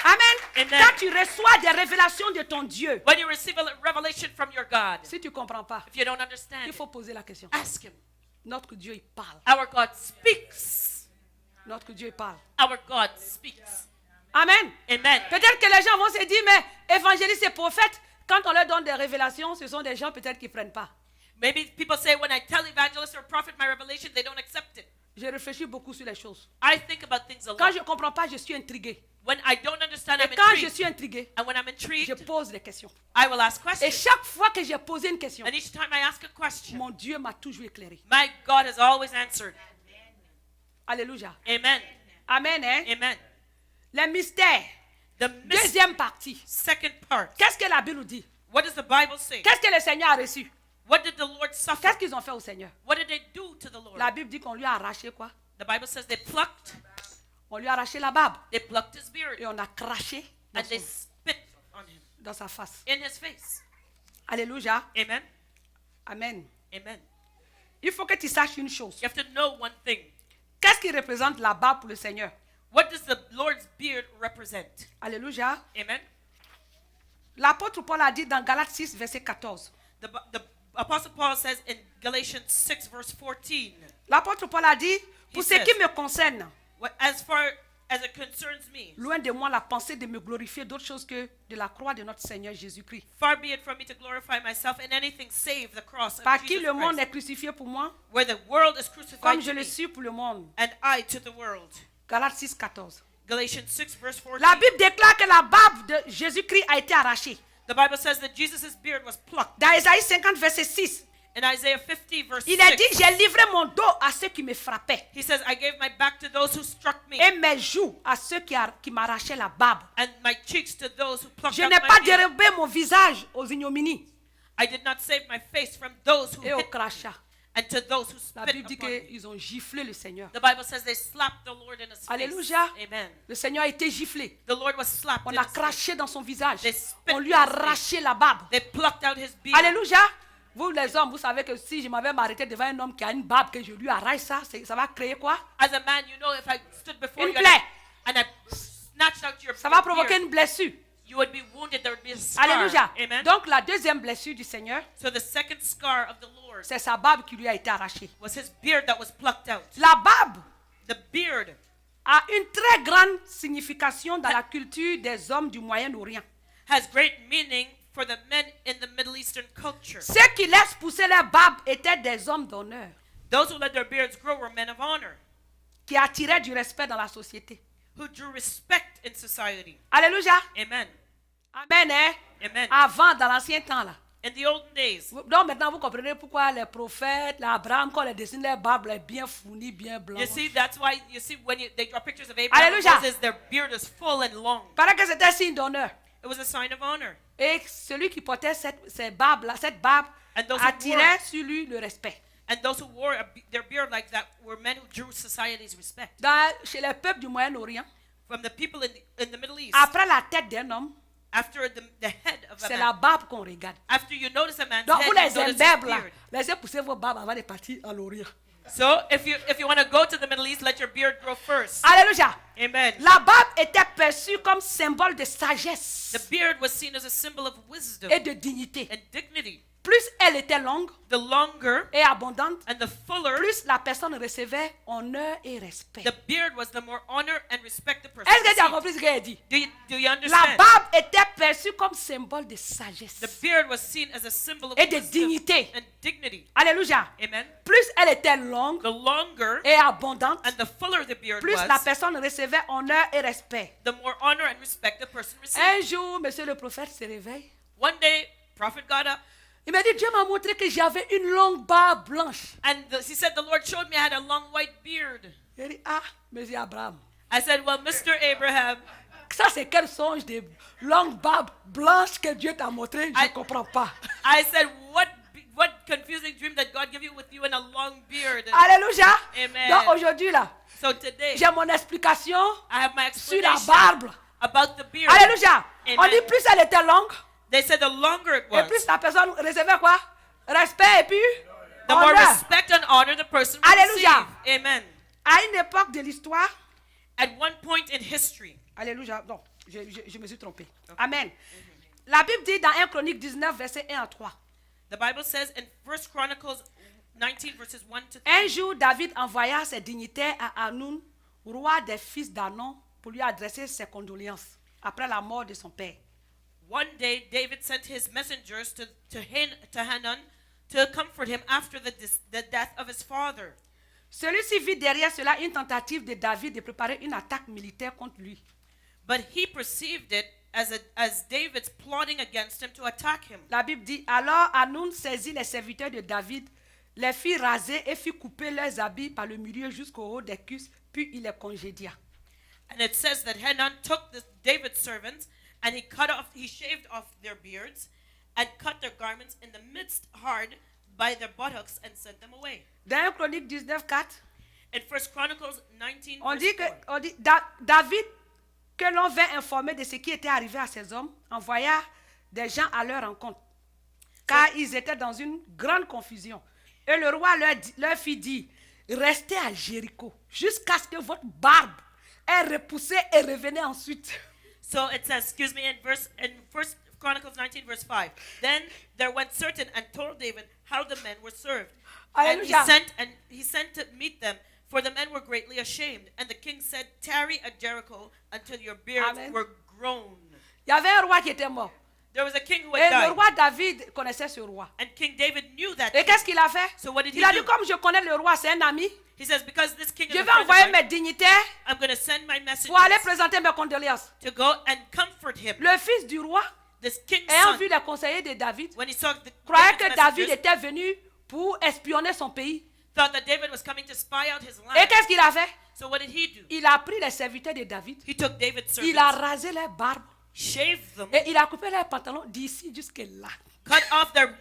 Amen. Amen. Quand tu reçois des révélations de ton Dieu, When you receive a revelation from your God, si tu ne comprends pas, if you don't understand, il it, faut poser la question. ask Him. Notre Dieu, il parle. Our God speaks. Notre Dieu, il parle. Our God speaks. Amen. Amen. Peut-être que les gens vont se dire, mais évangélistes et prophètes, quand on leur donne des révélations, ce sont des gens peut-être qui ne prennent pas. Maybe people say, when I tell evangelist or prophet my revelation, they don't accept it. Je réfléchis beaucoup sur les choses. I think about things a Quand lot. je ne comprends pas, je suis intriguée. When I don't understand, Et I'm quand je intrigued. suis intriguée, And when I'm je intrigued, pose des questions. I will ask Et questions. chaque fois que j'ai posé une question, And each time I ask a question, mon Dieu m'a toujours éclairé. my God has always answered. Alléluia. Amen. Amen, hein? Amen. Les mystères. The Deuxième partie. second part. Qu'est-ce que la Bible nous dit? What does the Bible say? Qu'est-ce que le Seigneur a reçu? What did the Lord suffer? Qu'est-ce qu'ils ont fait au Seigneur? What did they do to the Lord? La Bible dit qu'on lui a arraché quoi? The Bible says they plucked On lui a arraché la barbe his beard et on a craché dans, and they spit on him dans sa face. in his face. Alléluia. Amen. Amen. Amen. Il faut que tu saches une chose. You have to know one thing. Qu'est-ce qui représente la barbe pour le Seigneur? What does the Lord's beard represent? Alléluia. Amen. L'apôtre Paul a dit dans Galates 6, verset 14. The Apostle Paul says in Galatians 6, verse 14, L'apôtre Paul a dit, pour He ce says, qui me concerne, as far as it concerns me, loin de moi la pensée de me glorifier d'autre chose que de la croix de notre Seigneur Jésus-Christ. far be it from me to glorify myself in anything save the cross of Par qui Jesus le monde Christ, est crucifié pour moi, where the world is crucified comme to je le me, suis pour le monde. and I to the world. Galates 6, 14. Galatians 6, verse 14. La Bible déclare que la barbe de Jésus-Christ a été arrachée. The Bible says that Jesus' beard was plucked. Dans Isaïe 50, verset 6, In Isaiah 50, verse il est 6, dit, j'ai livré mon dos à ceux qui me frappaient he says, I gave my back to those who struck me, et mes joues à ceux qui m'arrachaient la barbe. and my cheeks to those who plucked Je out n'ai my pas beard. dérobé mon visage aux ignominies I did not save my face from those who et aux hit me, crachats. and to those who La spit Bible dit upon me. qu'ils ont giflé le Seigneur. The Bible says they slapped the Lord in his face. Alléluia. Amen. Le Seigneur a été giflé. The Lord was slapped On in a his face. craché dans son visage. They spit On lui a in his face. arraché la barbe. They plucked out his beard. Alléluia. Vous les hommes, vous savez que si je m'avais arrêté devant un homme qui a une barbe, que je lui arrache ça, ça va créer quoi? As a man, you know, if I stood before Une you plaie. and I snatched out your Ça va beard, provoquer une blessure. you would be wounded. There would be a scar. Alléluia. Amen. Donc la deuxième blessure du Seigneur, So the second scar of the Lord c'est sa barbe qui lui a été arrachée. was his beard that was plucked out. La barbe The beard a une très grande signification dans la culture des hommes du Moyen-Orient. has great meaning for the men in the Middle Eastern culture. Ceux qui laissent pousser leur barbe étaient des hommes d'honneur, Those who let their beards grow were men of honor, qui attiraient du respect dans la société. who drew respect in society. Alléluia. Amen. Amen. Hein? Amen. Avant, dans l'ancien temps, là. In the olden days, Donc maintenant, vous comprenez pourquoi les prophètes, l'Abraham, quand ils dessinent leur barbe, elle est bien fournie, bien you blanche. see, that's why you see when they draw pictures of Abraham and Hallelujah. Moses, their beard is full and long. Paraît que c'était signe d'honneur. It was a sign of honor. Et celui qui portait cette barbe And those who attirait wore- sur lui le respect. And those who wore their beard like that were men who drew society's respect. Chez les peuples du Moyen-Orient, From the people in the Middle East, après la tête d'un homme, after the head of a c'est man, la barbe qu'on regarde. after you notice a man's Donc head, vous you les notice his imbèbres là, beard. laissez pousser vos barbes avant de partir en Orient. So if you want to go to the Middle East, let your beard grow first. Alléluia. Amen. La barbe était perçue comme symbole de sagesse The beard was seen as a symbol of wisdom et de dignité. and dignity. Plus elle était longue The longer et abondante, and the fuller plus la personne recevait honneur et respect. the beard was, the more honor and respect the person Est-ce que tu as received. compris ce qu'elle dit? Do you La understand? barbe était perçue comme symbole de sagesse The beard was seen as a symbol of et de wisdom dignité. and dignity. Alléluia. Amen. Plus elle était longue The longer et abondante, and the fuller the beard plus la was, personne recevait honneur et respect. the more honor and respect the person received. Un jour, monsieur le prophète se réveille. One day, prophet got up Il m'a dit, Dieu m'a montré que j'avais une longue barbe blanche. and he said, the Lord showed me I had a long white beard. Il dit, ah, monsieur Abraham, I said, well, Mr. Abraham, ça c'est quel songe de longue barbe blanche que Dieu t'a montré? Je ne comprends pas. I said, what confusing dream that God gave you with you and a long beard. Alléluia. Amen. Donc aujourd'hui là, So today, j'ai mon explication I have my sur la explanation barbe. about the beard. Alléluia. Amen. On dit plus elle était longue, They said the longer it et was, plus la personne recevait quoi? Respect et puis the more honneur. respect and honor the person would Alléluia. receive. Amen. À une époque de l'histoire, At one point in history, alléluia, non, je me suis trompé. Amen. La Bible dit dans 1 Chronique 19, verset 1 à 3. the Bible says in 1 Chronicles 19 verses 1 to 3, Un jour, David envoya ses dignitaires à Hanoun, roi des fils d'Anon, pour lui adresser ses condoléances après la mort de son père. one day David sent his messengers to Hanun to comfort him after the death of his father. Celui-ci vit derrière cela une tentative de David de préparer une attaque militaire contre lui. But he perceived it as David's plotting against him to attack him. La Bible dit, alors Hanoun saisit les serviteurs de David, les fit raser et fit couper leurs habits par le milieu jusqu'au haut des cuisses, puis il les congédia. And it says that Hanun took David's servants and he shaved off their beards and cut their garments in the midst hard by their buttocks and sent them away. Dans 1 Chronique 19, 4, In 1 Chronicles 19 on verse dit que 4, David, que l'on vint informer de ce qui était arrivé à ces hommes, envoya des gens à leur rencontre, car ils étaient dans une grande confusion. Et le roi leur fit dire, restez à Jéricho jusqu'à ce que votre barbe ait repoussé et revenez ensuite. So it says, excuse me, in First Chronicles 19, verse 5. Then there went certain and told David how the men were served. And Alléluia. he sent to meet them, for the men were greatly ashamed. And the king said, tarry at Jericho until your beards Amen. were grown. Il y avait un roi qui était mort. There was a king who Et had le died. roi David connaissait ce roi. And King David knew that. Et qu'est-ce qu'il a fait? So what did Il he a do? dit, comme je connais le roi, c'est un ami, He says, because this king is je a vais friend of envoyer mine, mes dignitaires I'm going to send my messengers pour aller présenter mes condoléances. to go and comfort him. Le fils du roi, This king's ayant son, vu les conseillers de David, when he saw the croyait David's que David messengers, était venu pour espionner son pays. thought that David was coming to spy out his Et land. qu'est-ce qu'il a fait? So what did he do? Il a pris les serviteurs de David, He took David's il a servants, rasé leurs barbes shaved them, et il a coupé leurs pantalons d'ici jusque là. cut off their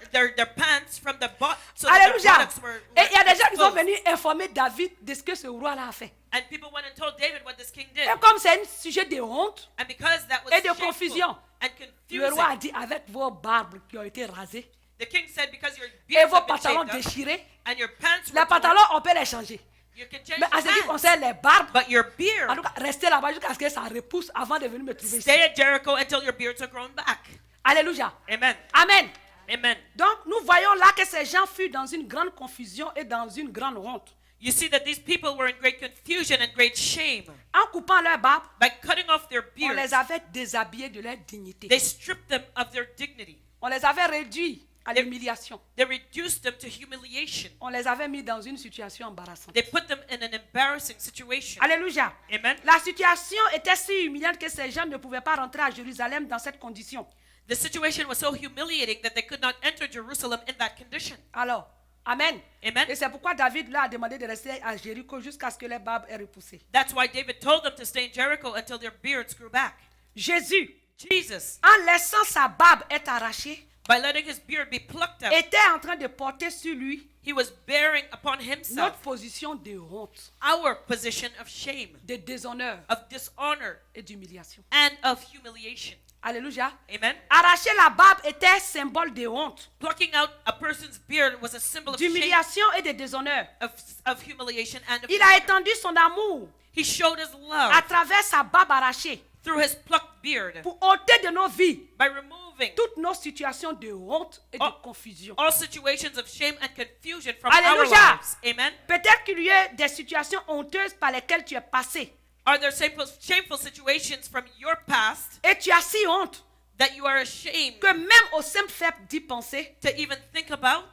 pants from the butt so that their Alléluia. buttocks were Et il y a des gens qui sont exposed. venus informer David de ce que ce roi-là a fait. And people went and told David what this king did. Et comme c'est un sujet de honte, And because that was et de shameful confusion, and le roi a confusing, dit avec vos barbes qui ont été rasées the king said, because your et beards vos have been pantalons shaved off déchirés, and your pants les were torn, pantalons on peut les changer. you can change Mais en ce qui your pants. concerne les barbes, But your en beard, tout cas, restez là-bas jusqu'à ce que ça repousse avant de venir me trouver ici. stay at Jericho until your beards are grown back. Alléluia. Amen. Amen. Amen. Donc, nous voyons là que ces gens furent dans une grande confusion et dans une grande honte. You see that these people were in great confusion and great shame. En coupant leurs barbes, By cutting off their on les beards, avait déshabillés de leur dignité. they stripped them of their dignity. On les avait réduits à l'humiliation. They reduced them to humiliation. On les avait mis dans une situation embarrassante. They put them in an embarrassing situation. Alléluia. Amen. La situation était si humiliante que ces gens ne pouvaient pas rentrer à Jérusalem dans cette condition. The situation was so humiliating that they could not enter Jerusalem in that condition. Alors, Amen. Amen. Et c'est pourquoi David leur a demandé de rester à Jéricho jusqu'à ce que les barbes aient repoussé. That's why David told them to stay in Jericho until their beards grew back. Jésus, Jesus, en laissant sa barbe être arrachée, by letting his beard be plucked out, était en train de porter sur lui he was bearing upon notre himself position de honte, our position of shame, de déshonneur of dishonor, et d'humiliation. and of humiliation. Alléluia. Amen. Arracher la barbe était symbole de honte, Plucking out a person's beard was a symbol of shame, d'humiliation et de déshonneur. of humiliation and of Il a étendu son amour He showed his love à travers sa barbe arrachée through his plucked beard pour ôter de nos vies by removing toutes nos situations de honte et de Oh. confusion. all situations of shame and confusion from Alléluia. our lives. Amen. Peut-être qu'il y a des situations honteuses par lesquelles tu es passé Are there shameful situations from your past et tu as si honte that you are ashamed que même au simple fait d'y penser, to even think about?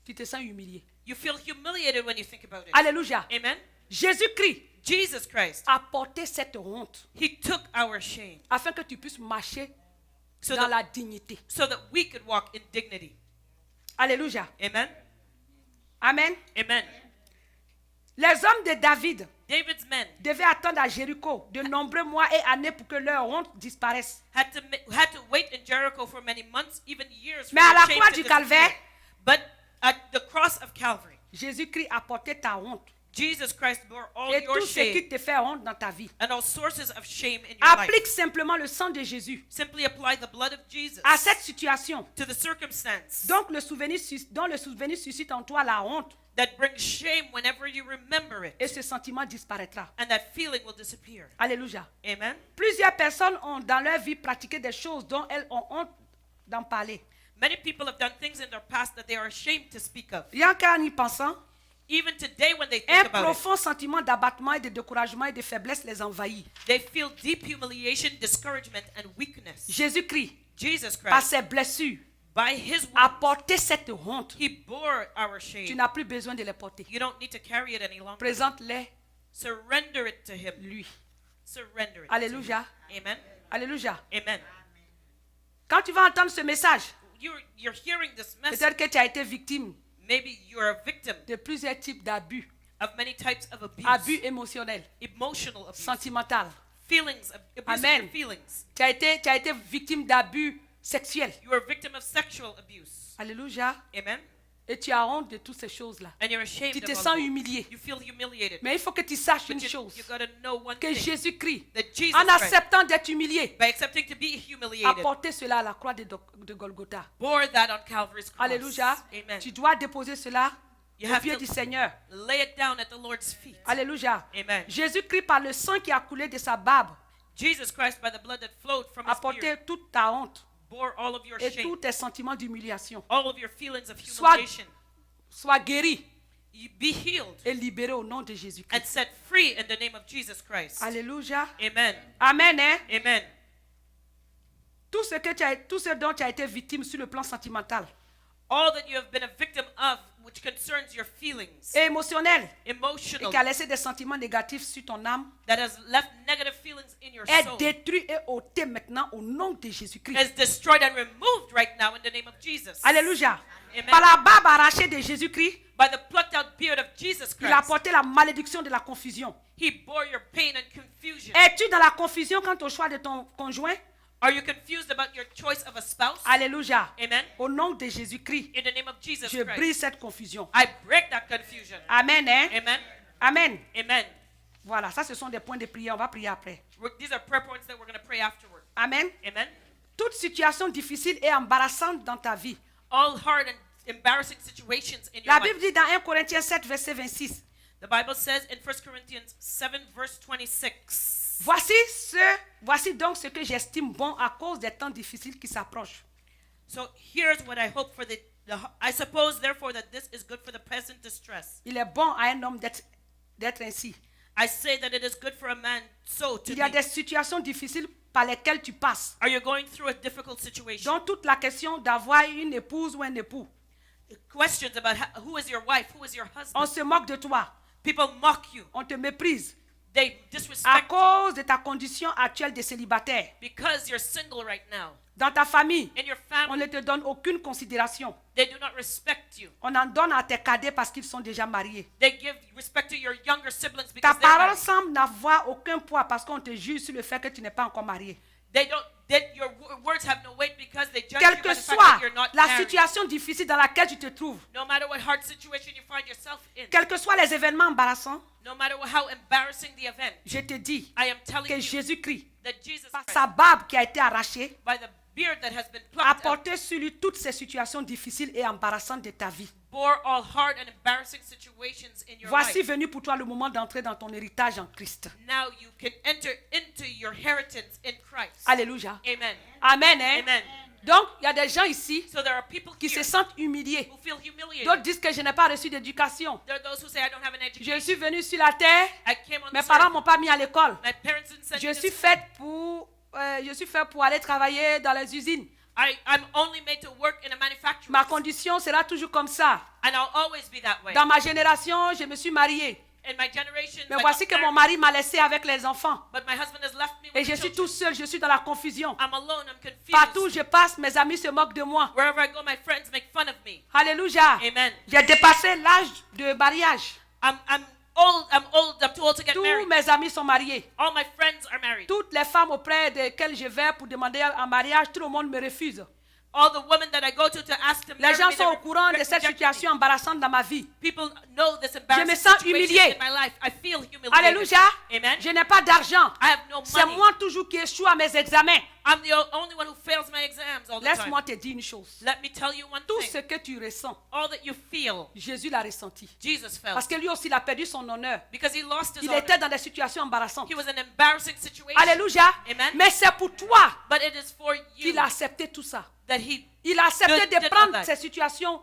tu te sens humilié. You feel humiliated when you think about it. Alléluia. Amen. Jésus-Christ Jesus Christ, a porté cette honte he took our shame afin que tu puisses marcher so dans that, la dignité. so that we could walk in dignity. Alléluia. Amen. Amen. Amen. Les hommes de David David's men devaient attendre à Jéricho de nombreux mois et années pour que leur honte disparaisse. had to wait in Jericho for many months, even years. for Mais à their la shame croix to du disappear. Calvaire, But at the cross of Calvary, Jésus-Christ a porté ta honte Jesus Christ bore all et your tout ce qui shame te fait honte dans ta vie. and all sources of shame in your life. Applique simplement le sang de Jésus Simply apply the blood of Jesus à cette situation to the circumstance dont le souvenir suscite en toi la honte that brings shame whenever you remember et it, ce sentiment disparaîtra. and that feeling will disappear. Alléluia. Amen. Plusieurs personnes ont dans leur vie pratiqué des choses dont elles ont honte d'en parler. Many people have done things in their past that they are ashamed to speak of. Rien qu'en y pensant, Even today, when they un think about it, profond sentiment d'abattement et de découragement et de faiblesse les envahit. they feel deep humiliation, discouragement, and weakness. Jésus-Christ, Jesus par Christ, ses blessures, by his a wounds, porté cette honte. he bore our Tu shame. n'as plus besoin de les porter. You don't need to carry it any longer. Présente-les Surrender it to him. lui. Surrender it. Alléluia. To him. Amen. Alléluia. Amen. Quand tu vas entendre ce message, You're hearing this message. peut-être que tu as été victime Maybe you're a victim de plusieurs types d'abus. of many types of abuse. Abus émotionnels, Emotional abuse. sentimental. Feelings, abuse of Amen. your feelings. Tu as été victime d'abus sexuels. You are a victim of sexual abuse. Alléluia. Amen. Et tu as honte de toutes ces choses-là. And you're ashamed Tu te of all sens that. humilié. You feel humiliated. Mais il faut que tu saches But une you chose. gotta know one Que thing. Jésus-Christ, That Jesus en Christ, acceptant d'être humilié, by accepting to be a humiliated, porté cela à la croix de Golgotha. bore that on Calvary's cross. Alléluia. Amen. Tu dois déposer cela You aux have pieds to du Seigneur. lay it down at the Lord's feet. Alléluia. Amen. Jésus-Christ, par le sang qui a coulé de sa barbe, Jesus Christ, by the blood that flowed from a his porté beard, toute ta honte bore all of your et shame, tous tes sentiments d'humiliation. all of your feelings of Sois- humiliation. Sois guéri You be healed et libéré au nom de and Jésus-Christ. set free in the name of Jesus Christ. Alléluia. Amen. Amen. Hein? Amen. Tout ce dont tu as été victime sur le plan sentimental All that you have been a victim of, which concerns your feelings, et émotionnel, et emotional, qui a laissé des sentiments négatifs sur ton âme, that has left negative feelings in your est soul, détruit et ôté maintenant au nom de Jésus-Christ. is destroyed and removed right now in the name of Jesus. Alléluia. Amen. Par la barbe arrachée de Jésus-Christ, By the plucked out beard of Jesus il a Christ, porté la malédiction de la confusion. he bore your pain and confusion. Es-tu dans la confusion quant au choix de ton conjoint? Are you confused about your choice of a spouse? Alléluia. Amen. Au nom de Jésus-Christ, In the name of Jesus je Christ, brise cette confusion. I break that confusion. Amen. Hein? Amen. Amen. Amen. Voilà, ça ce sont des points de prière. On va prier après. These are prayer points that we're going to pray afterward. Amen. Amen. Toute situation difficile et embarrassante dans ta vie. All hard and embarrassing situations in your La life. Bible dit dans 1 Corinthiens 7, verset 26. The Bible says in 1 Corinthians 7, verse 26. Voici donc ce que j'estime bon à cause des temps difficiles qui s'approchent. So here's what I hope for I suppose therefore that this is good for the present distress. Il est bon à un homme d'être ainsi. I say that it is good for a man so to Il y a be. des situations difficiles par lesquelles tu passes. Are you going through a difficult situation? Donc toute la question d'avoir une épouse ou un époux. Questions about who is your wife, who is your On husband. se moque de toi. People mock you. On te méprise. They À disrespect you cause de ta condition actuelle de célibataire. because you're single right now. Dans ta famille, In your on family, ne te donne aucune considération. they do not respect you. On en donne à tes cadets parce qu'ils sont déjà mariés. They give respect to your younger siblings Ta because they're parole married. semble n'avoir aucun poids parce qu'on te juge sur le fait que tu n'es pas encore marié. Your words have no weight because they judge Quelle you que by the fact soit that you're not la married. situation difficile dans laquelle tu te trouves, No matter what hard situation you find yourself in, quels que soient les événements embarrassants, no matter how embarrassing the event, je te dis I am telling que you Jésus-Christ, that Jesus par Christ, sa barbe qui a été arrachée, by the beard that has been a plucked out, porté sur lui toutes ces situations difficiles et embarrassantes de ta vie. bore all hard and embarrassing situations in your Voici life. venu pour toi le moment d'entrer dans ton héritage en Christ. Now you can enter into your inheritance in Christ. Alléluia. Amen. Amen. Hein? Amen. Donc, il y a des gens ici So there are people qui here se sentent humiliés. who feel humiliated. D'autres disent que je n'ai pas reçu d'éducation. There are those who say, I don't have an Je education. suis venu sur la terre, I came on mes this parents earth. ne m'ont pas mis à l'école. My parents didn't send Je me suis to school. faite pour aller travailler dans les usines. I'm only made to work in a manufacturing. Ma condition sera toujours comme ça. And I'll always be that way. Dans ma génération, je me suis mariée. In my generation, Mais I voici got que mon married, mari m'a laissé avec les enfants. but my husband has left me Et with je the suis children. tout seul, je suis dans la confusion. I'm alone, I'm confused. Partout où je passe, mes amis se moquent de moi. Wherever I go, my friends make fun of me. Alléluia. Amen. J'ai dépassé l'âge de mariage. I'm too old to get Tous married. mes amis sont mariés. All my friends are married. Toutes les femmes auprès desquelles je vais pour demander en mariage, tout le monde me refuse. All the women that I go to ask to Les marry gens me, sont au courant de they cette reject me. situation embarrassante dans ma vie. People know this Je me embarrassing sens situation humilié. in my life. I feel humiliated. Alléluia. Amen. Je n'ai pas d'argent. I have no C'est money. moi toujours qui échoue à mes examens. I'm the only one who fails my exams all the time. Laisse-moi te dire une chose. Let me tell you one Tout thing. ce que tu ressens, All that you feel, Jésus l'a ressenti. Jesus felt. Parce que lui aussi, il a perdu son honneur. Because he lost his Il honor. était dans des situations embarrassantes. He was in an embarrassing situation. Alléluia. Amen. Mais c'est pour toi But it is for you qu'il a accepté tout ça. that he Il a accepté Did de all prendre that. ces situations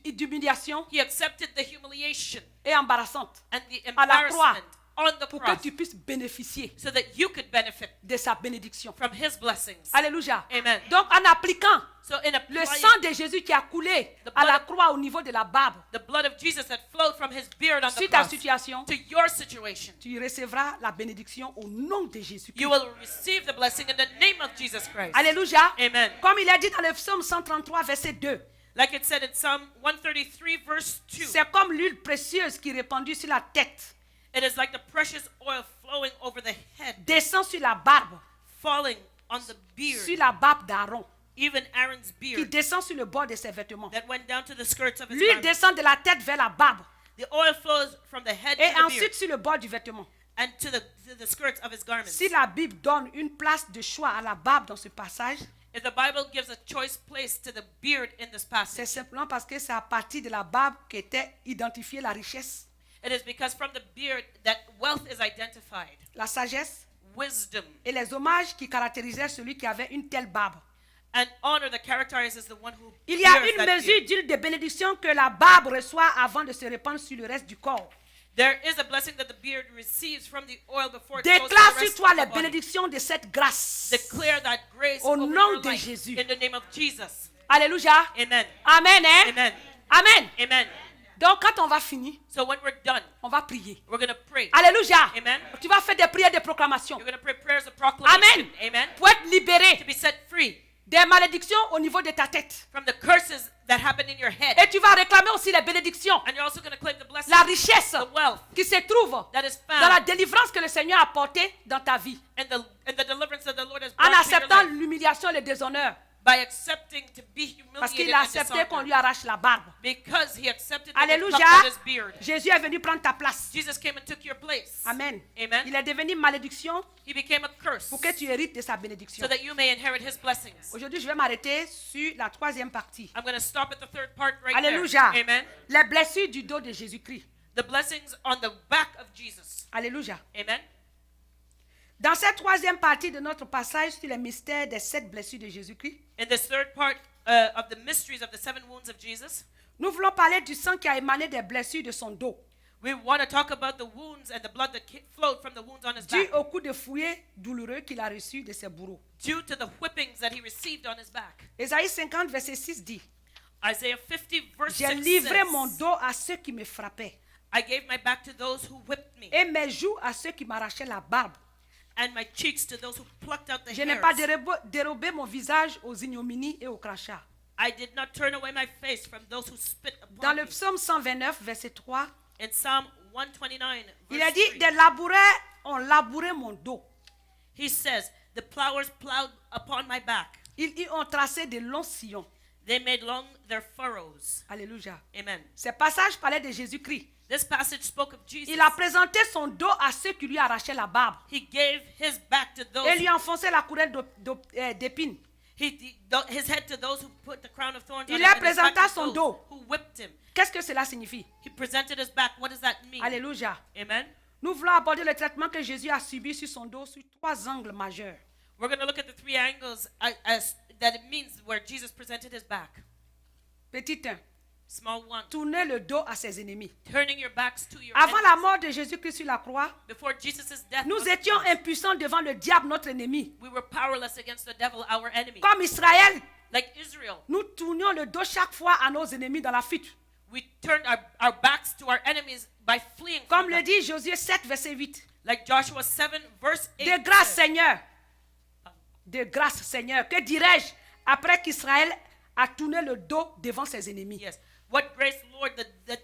d'humiliation accepted the humiliation et embarrassantes and the À la croix. embarrassment on the pour que cross tu puisses bénéficier so that you could benefit de sa bénédiction. from his blessings. Alléluia. Amen. Donc, en appliquant So in le applying sang de Jésus qui a coulé The à blood la of- croix au niveau de la barbe the blood of Jesus that flowed from his beard on the sur ta cross situation, to your situation, tu recevras la bénédiction au nom de Jésus-Christ. you will receive the blessing in the name of Jesus Christ. Alléluia. Amen. Comme il est dit dans le psaume 133, verset 2. Like it said in Psalm 133 verse 2, C'est comme l'huile précieuse qui est répandue sur la tête, it is like the precious oil flowing over the head, descend sur la barbe, falling on the beard, sur la barbe d'Aaron, even Aaron's qui beard descend sur le bord de ses vêtements. that went down to the skirts of his L'huile garment. descend de la tête vers la barbe The oil flows from the head et to the beard ensuite sur le bord du vêtement. and to the skirts of his garments. Si la Bible donne une place de choix à la barbe dans ce passage, If the Bible gives a choice place to the beard in this c'est passage, simplement parce que c'est à partir de la barbe qu'était identifiée la richesse, it is because from the beard that wealth is identified, la sagesse wisdom et les hommages qui caractérisaient celui qui avait une telle barbe. and honor that characterizes the one who Il y a bears une that mesure beard. d'huile de bénédiction que la barbe reçoit avant de se répandre sur le reste du corps. There is a blessing that the beard receives from the oil before it goes to Déclare the sur rest toi of les the body. bénédictions de cette grâce. Declare that grace Au over nom your de life Jésus. in the name of Jesus. Alléluia. Amen. Amen. Hein? Amen. Amen. Amen. Donc quand on va finir, So when we're done, on va prier. we're going to pray. Alléluia. Amen. Tu vas faire des prières de proclamation. You're going to pray prayers of proclamation. Amen. Amen. Pour être libéré To be set free des malédictions au niveau de ta tête. from the curses that happen in your head. Et tu vas réclamer aussi les bénédictions, And you're also going to claim the blessing, la richesse the wealth qui se trouve that is dans la found délivrance que le Seigneur a apportée dans ta vie. and the deliverance that the Lord has En brought to your acceptant life l'humiliation et le déshonneur. by accepting to be Parce humiliated qu'il a and accepté qu'on dishonored. lui arrache la barbe. Because he accepted that they Alléluia. plucked out his beard. Jésus est venu prendre ta place. Jesus came and took your place. Amen. Amen. Il est devenu malédiction He became a curse pour que tu hérites de sa bénédiction. so that you may inherit his blessings. Aujourd'hui, je vais m'arrêter sur la troisième partie. I'm going to stop at the third part right Alléluia. there. Amen. Les blessures du dos de Jésus-Christ. The blessings on the back of Jesus. Alléluia. Amen. Dans cette troisième partie de notre passage sur les mystères des 7 blessures de Jésus-Christ, In this third part of the mysteries of the 7 wounds of Jesus, nous voulons parler du sang qui a émané des blessures de son dos, we want to talk about the wounds and the blood that flowed from the wounds on his dû back, au coup de fouet douloureux qu'il a reçu de ses bourreaux. due to the whippings that he received on his back. Ésaïe 50, verset 6 dit, Isaiah 50 verse 6 j'ai livré mon says, dos à ceux qui me frappaient, I gave my back to those who whipped me, et mes joues à ceux qui m'arrachaient la barbe. and my cheeks to those who plucked out the Je n'ai pas hairs. dérobé mon visage aux ignominies et aux crachats. I did not turn away my face from those who spit Dans upon le me. psaume 129, verset 3, In Psalm 129, il a verse dit, 3, des laboureurs ont labouré mon dos. he says, the plowers plowed upon my back. Ils y ont tracé de longs sillons. They made long their furrows. Alléluia. Amen. Ce passage parlait de Jésus-Christ. This passage spoke of Jesus. Il a présenté son dos à ceux qui lui arrachaient la barbe He gave his back to those. et lui enfonçaient la couronne d'épines. His head to those who put the crown of thorns on Il him, leur and his back présenta to son those dos. who whipped him. Qu'est-ce que cela signifie? He presented his back. What does that mean? Alléluia. Amen. Nous voulons aborder le traitement que Jésus a subi sur son dos sur 3 angles majeurs. We're going to look at the 3 angles as that it means where Jesus presented his back. Petit 1. Small one. Tourner le dos à ses ennemis. Turning your backs to your Avant la enemies. mort de Jésus-Christ sur la croix, Before Jesus' death, nous on the étions cross, impuissants devant le diable, notre ennemi. we were powerless against the devil, our enemy. Comme Israël, Like Israel, nous tournions le dos chaque fois à nos ennemis dans la fuite. we turned our backs to our enemies by fleeing Comme from le them. dit Josué 7, verset 8. Like Joshua 7, verse 8. De grâce, says. Seigneur. De grâce, Seigneur. Que dirais-je après qu'Israël a tourné le dos devant ses ennemis? Yes. What grace, Lord, that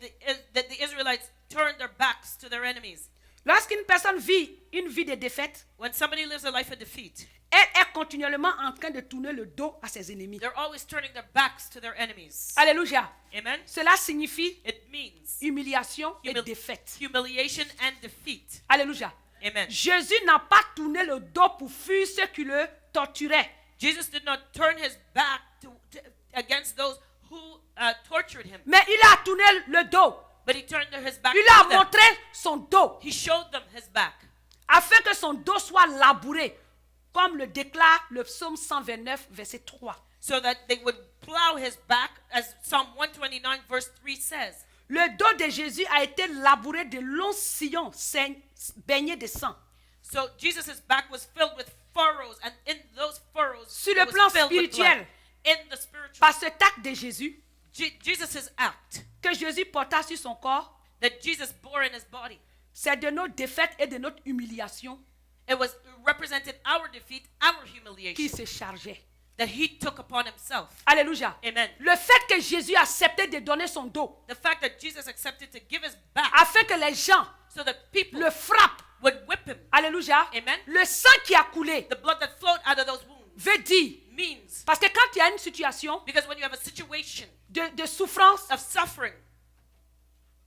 the Israelites turned their backs to their enemies. Lorsqu'une personne vit une vie de défaite, When somebody lives a life of defeat, elle est continuellement en train de tourner le dos à ses ennemis. they're always turning their backs to their enemies. Alléluia. Amen. Cela signifie It means humiliation et humil- défaite. humiliation and defeat. Alléluia. Amen. Jésus n'a pas tourné le dos pour fuir ceux qui le torturaient. Jesus did not turn his back against those who tortured him, Mais il a tourné le dos. but he turned his back Il to a them. montré son dos He showed them his back afin que son dos soit labouré, comme le déclare le psaume 129, verset 3. so that they would plow his back, as Psalm 129 verse 3 says. Le dos de Jésus a été labouré de longs sillons baignés de sang. So Jesus' back was filled with furrows, and in those furrows, Sur it le was plan filled with blood. spirituel, In the spiritual, par cet acte de Jésus, Jesus' act que Jésus porta sur son corps, that Jesus bore in his body, c'est de nos défaites et de notre humiliation it represented our defeat, our qui humiliation se chargeait. that he took upon himself. Alléluia. Amen. Le fait que Jésus acceptait de donner son dos The fact that Jesus accepted to give his back afin que les gens so that people le frappent. would whip him. Alléluia. Amen. Le sang qui a coulé The blood that flowed out of those wounds veut dire, means, parce que quand il y a une situation because when you have a situation de souffrance, of suffering,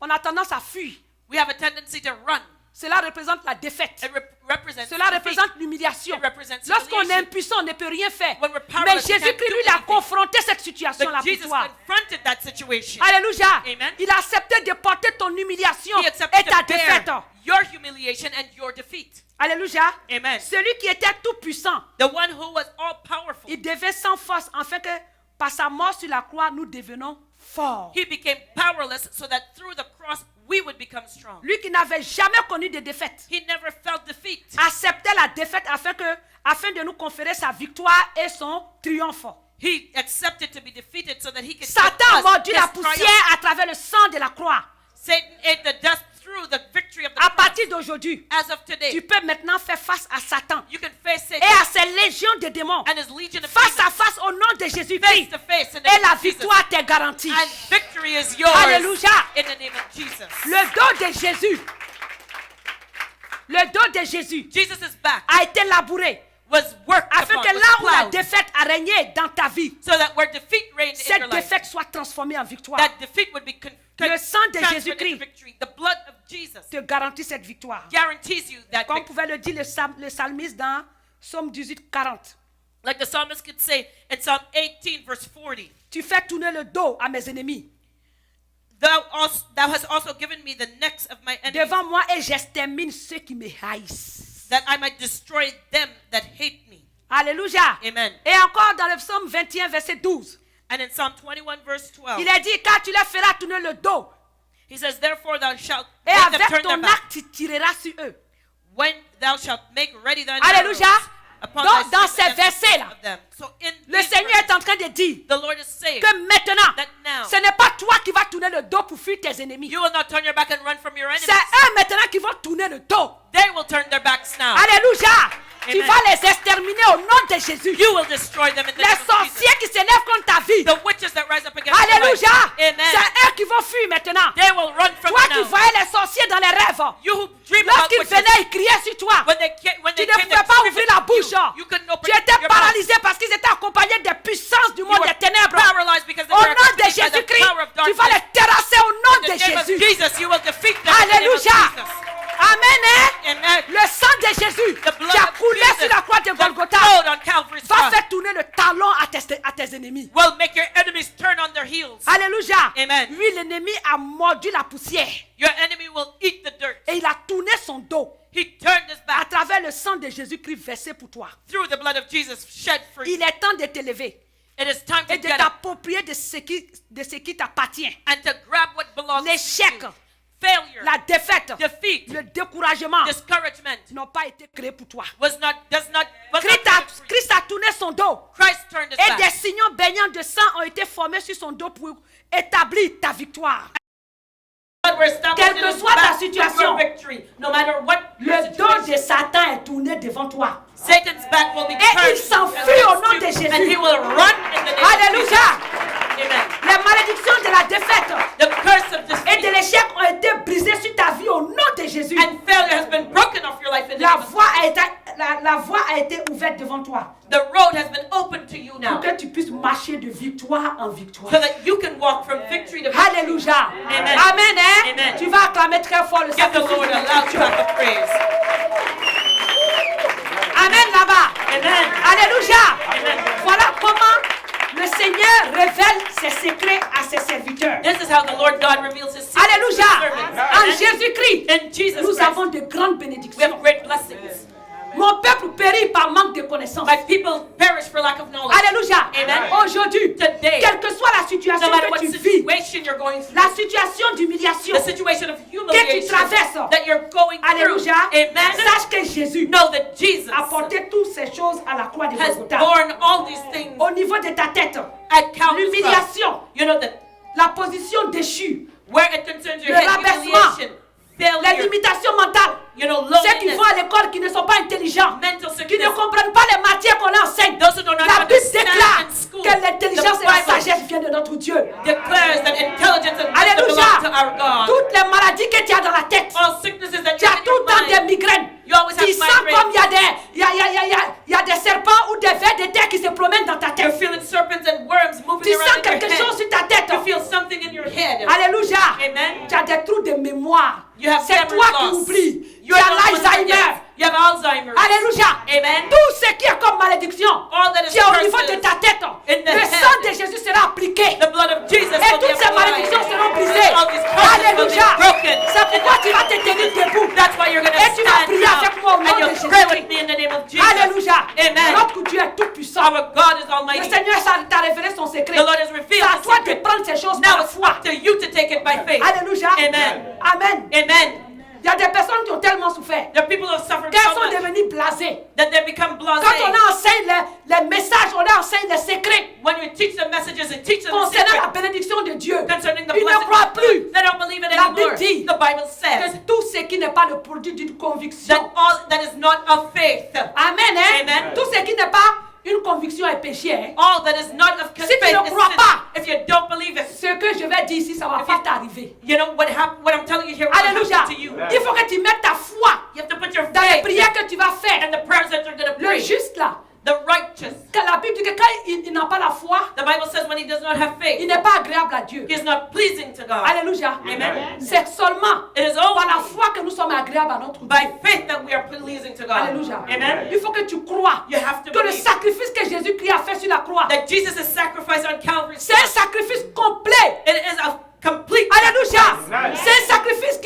on a tendance à fuir. we have a tendency to run. cela représente la défaite. It represents Cela defeat. représente l'humiliation. It represents Lorsqu'on est humiliation. impuissant, on ne peut rien faire. When we're powerless, Mais we can't Jésus-Christ, do lui, il a anything. confronté cette situation-là But pour Jesus toi. confronted that situation. Alléluia. Amen. Il a accepté de porter ton humiliation He accepted et ta to bear défaite. your humiliation and your defeat. Alléluia. Amen. Celui qui était tout puissant, The one who was all powerful. il devait sans force, afin que par sa mort sur la croix, nous devenons forts. He became powerless so that through the cross we would become strong. Lui qui n'avait jamais connu de défaite, He never felt defeat. acceptait la défaite afin de nous conférer sa victoire et son triomphe. He accepted to be defeated so that he could Satan give a us mordu his la triumph. poussière à travers le sang de la croix. Satan ate the dust through the victory of the À cross. partir d'aujourd'hui, As of today, tu peux maintenant faire face à Satan you can face et Satan à ses légions de démons. and his legion of Face à demons face au nom de face Jésus-Christ. to face in the Et name la of Jesus. victoire t'est garantie. And victory is yours. Alléluia. In the name of Jesus. Le dos de Jésus, le dos de Jésus Jesus' back a été labouré was worked afin upon, que was là où la plowed, défaite a régné dans ta vie, so that where defeat reigned in cette your life, défaite soit transformée en victoire. that defeat would be Le sang de transferred Jésus-Christ into victory. The blood of Jesus te garantit cette victoire. guarantees you that Comme victory. pouvait le dire le psalmiste dans Psaume 18, 40. Like the psalmist could say in Psalm 18 verse 40, Tu fais tourner le dos à mes ennemis thou hast also given me the necks of my enemies, devant moi et j'extermine ceux qui me haïssent. that I might destroy them that hate me. Alléluia. Amen. Et encore dans le Psaume 21, verset 12, And in Psalm 21 verse 12, il est dit, car tu leur feras tourner le dos he says, therefore thou shalt et make them avec turn their ton back, arc tu tireras sur eux. when thou shalt make ready thine Alléluia. arrows upon Donc, thy dans slings ces against the versets-là, of them. So in Le these Seigneur verses, est en train de dire the Lord is saying que maintenant, that now ce n'est pas toi qui vas tourner le dos pour fuir tes ennemis. you will not turn your back and run from your enemies. C'est eux maintenant qui vont tourner le dos. They will turn their backs now. Alléluia. Tu Amen. vas les exterminer au nom de Jésus. You will destroy them in the Les name of Jesus. sorciers qui s'élèvent contre ta vie. The witches that rise up against your life. Alléluia. Amen. C'est eux qui vont fuir maintenant. They will run from Toi you qui now. voyais les sorciers dans les rêves. You who dream about Lorsqu'ils witches, venaient, ils criaient sur toi. when Tu they ne came, pouvais pas they ouvrir la bouche. you couldn't open Tu étais your mouth. paralysé parce qu'ils étaient accompagnés des puissances du You monde were des ténèbres. paralyzed because they Au were nom de accompanied by the Jésus-Christ, power of tu vas darkness. les terrasser au nom In de the name of Jésus. Jesus, you will defeat them. In the name of Alléluia. Jesus. Amen. Hein? Amen. Le sang de Jésus The blood qui a of coulé Jesus sur la croix de that Golgotha flowed on Calvary's va cross faire tourner le talon à tes ennemis. will make your enemies turn on their heels. Alléluia. Amen. Lui, l'ennemi a mordu la poussière Your enemy will eat the dirt. et il a tourné son dos He turned his à back travers le sang de Jésus-Christ versé pour toi. through the blood of Jesus shed for you. Il est temps de t'élever It is time to et de get up t'approprier de ce qui t'appartient. and to grab what belongs to L'échec, you. Failure, la défaite, defeat, le découragement discouragement n'ont pas été créés pour toi. was not Christ created for you. Christ a tourné son dos Christ turned his et des back. signaux baignants de sang ont été formés sur son dos pour établir ta victoire. God, we're established Quelle in que his soit ta back situation, for victory, no matter what your Le dos situation. de Satan est tourné devant toi. Satan's back will be Et turned il s'enfuit au nom de against you, Jésus. and he will run in the name of Alléluia. Jesus. Amen. Les malédictions de la défaite The curse of et de defeat l'échec ont été brisées sur ta vie au nom de Jésus. and failure has been broken off your life in the La name of voie a été ouverte devant toi The road has been opened to you pour now, que tu puisses marcher de victoire en so victoire. that you can walk from victory to victory. Alléluia. Amen. Amen. Hein? Amen. Tu vas acclamer très fort le Give the sacrifice. Lord a loud clap of praise. Amen là-bas. Amen. Alléluia. Amen. Voilà comment le Seigneur révèle ses secrets à ses serviteurs. This is how the Lord God reveals his secrets to his Alléluia. servants. En Amen. Jésus-Christ, In Jesus nous Christ, avons de grandes we bénédictions. have great blessings. Mon peuple périt par manque de connaissance. My people perish for lack of knowledge. Alléluia. Amen. Aujourd'hui, Today, quelle que soit la situation no matter que what tu vis, situation you're going through, la situation d'humiliation, the situation of humiliation traverses. that you're going through, Alléluia, amen, sache que Jésus know that Jesus a porté toutes ces choses à la croix de has Golgotha. borne all these things Au niveau de ta tête, at Calvary's cross. l'humiliation, You know that la position déchue, where it concerns your Le head, rabaissement, humiliation, les failure, limitations mentales, you know, ceux qui loneliness, vont à l'école qui ne sont pas intelligents, mental qui ne sickness, comprennent pas les matières qu'on enseigne. those who do not La Bible understand déclare in school. que l'intelligence The et la Bible sagesse viennent de notre Dieu. declares that intelligence and wisdom Alléluia. belong to our God. Toutes les maladies que tu as dans la tête, All sicknesses that tu you as have in tout your le temps des mind, migraines. you always Tu have sens migraines. comme il y a des serpents ou des vers de terre qui se promènent dans ta You're tête. feeling serpents and worms moving Tu sens around in quelque your chose head. sur ta tête. You feel something in your head. Alléluia. Amen. Tu as des trous de mémoire. You have C'est memory toi qui loss. oublies. You Tu are as not one l'Alzheimer. forgets. You have Alzheimer's. Alléluia. Amen. Tout ce qui est comme malédiction, All that is qui est au niveau de curses ta tête, in the le head. sang de Jésus sera appliqué. The blood of Jesus Et will be toutes ces applied. malédictions seront brisées. All these curses will be Alléluia. broken. C'est pourquoi tu vas te tenir debout. That's why you're going to Et tu vas stand prier avec moi au up nom and de you'll pray Jésus. with me in the name of Jesus. Alléluia. Amen. Notre Dieu est tout puissant. Our God is Le almighty. Seigneur t'a révélé son secret. The Lord has C'est revealed à the toi de secret. prendre ces choses Now par it's foi. up to you to take it by faith. Alléluia. Amen. Amen. Amen. Il y a des personnes qui ont tellement souffert The people have suffered qu'elles so sont much devenues blasées. that they become Quand on blasé. enseigne les messages, on enseigne les secrets When you teach them messages and teach them the concernant la secret bénédiction de Dieu. concerning the Ils ne blessing croient of God, plus they don't believe it La Bible anymore. dit The Bible que says tout ce qui n'est pas le produit d'une conviction. that all that is not of faith, Amen. Hein? Amen. Tout ce qui n'est pas une conviction est péché. Hein? all that is not of tu faith ne is crois sin. pas, If you don't believe it, Ce que je vais dire ici, ça ne va If pas you- t'arriver. you know what I'm telling you here will Alléluia. happen to you. Il faut que tu mettes ta foi You have to put your dans les faith prières que tu vas faire. and the prayers that you're going to Le pray. juste là, The righteous. que la Bible dit que quand il n'a pas la foi, The Bible says when he does not have il faith, n'est pas agréable à Dieu. he is not pleasing to God. Alléluia. Amen. C'est seulement It is par la only foi que nous sommes agréables à notre Dieu. by faith that we are pleasing to God. Alléluia. Amen. Il faut que tu crois You have to que le believe sacrifice que Jésus-Christ a fait sur la croix, that Jesus' sacrifice on Calvary, c'est un sacrifice complet. it is a complete Alléluia. sacrifice. C'est un sacrifice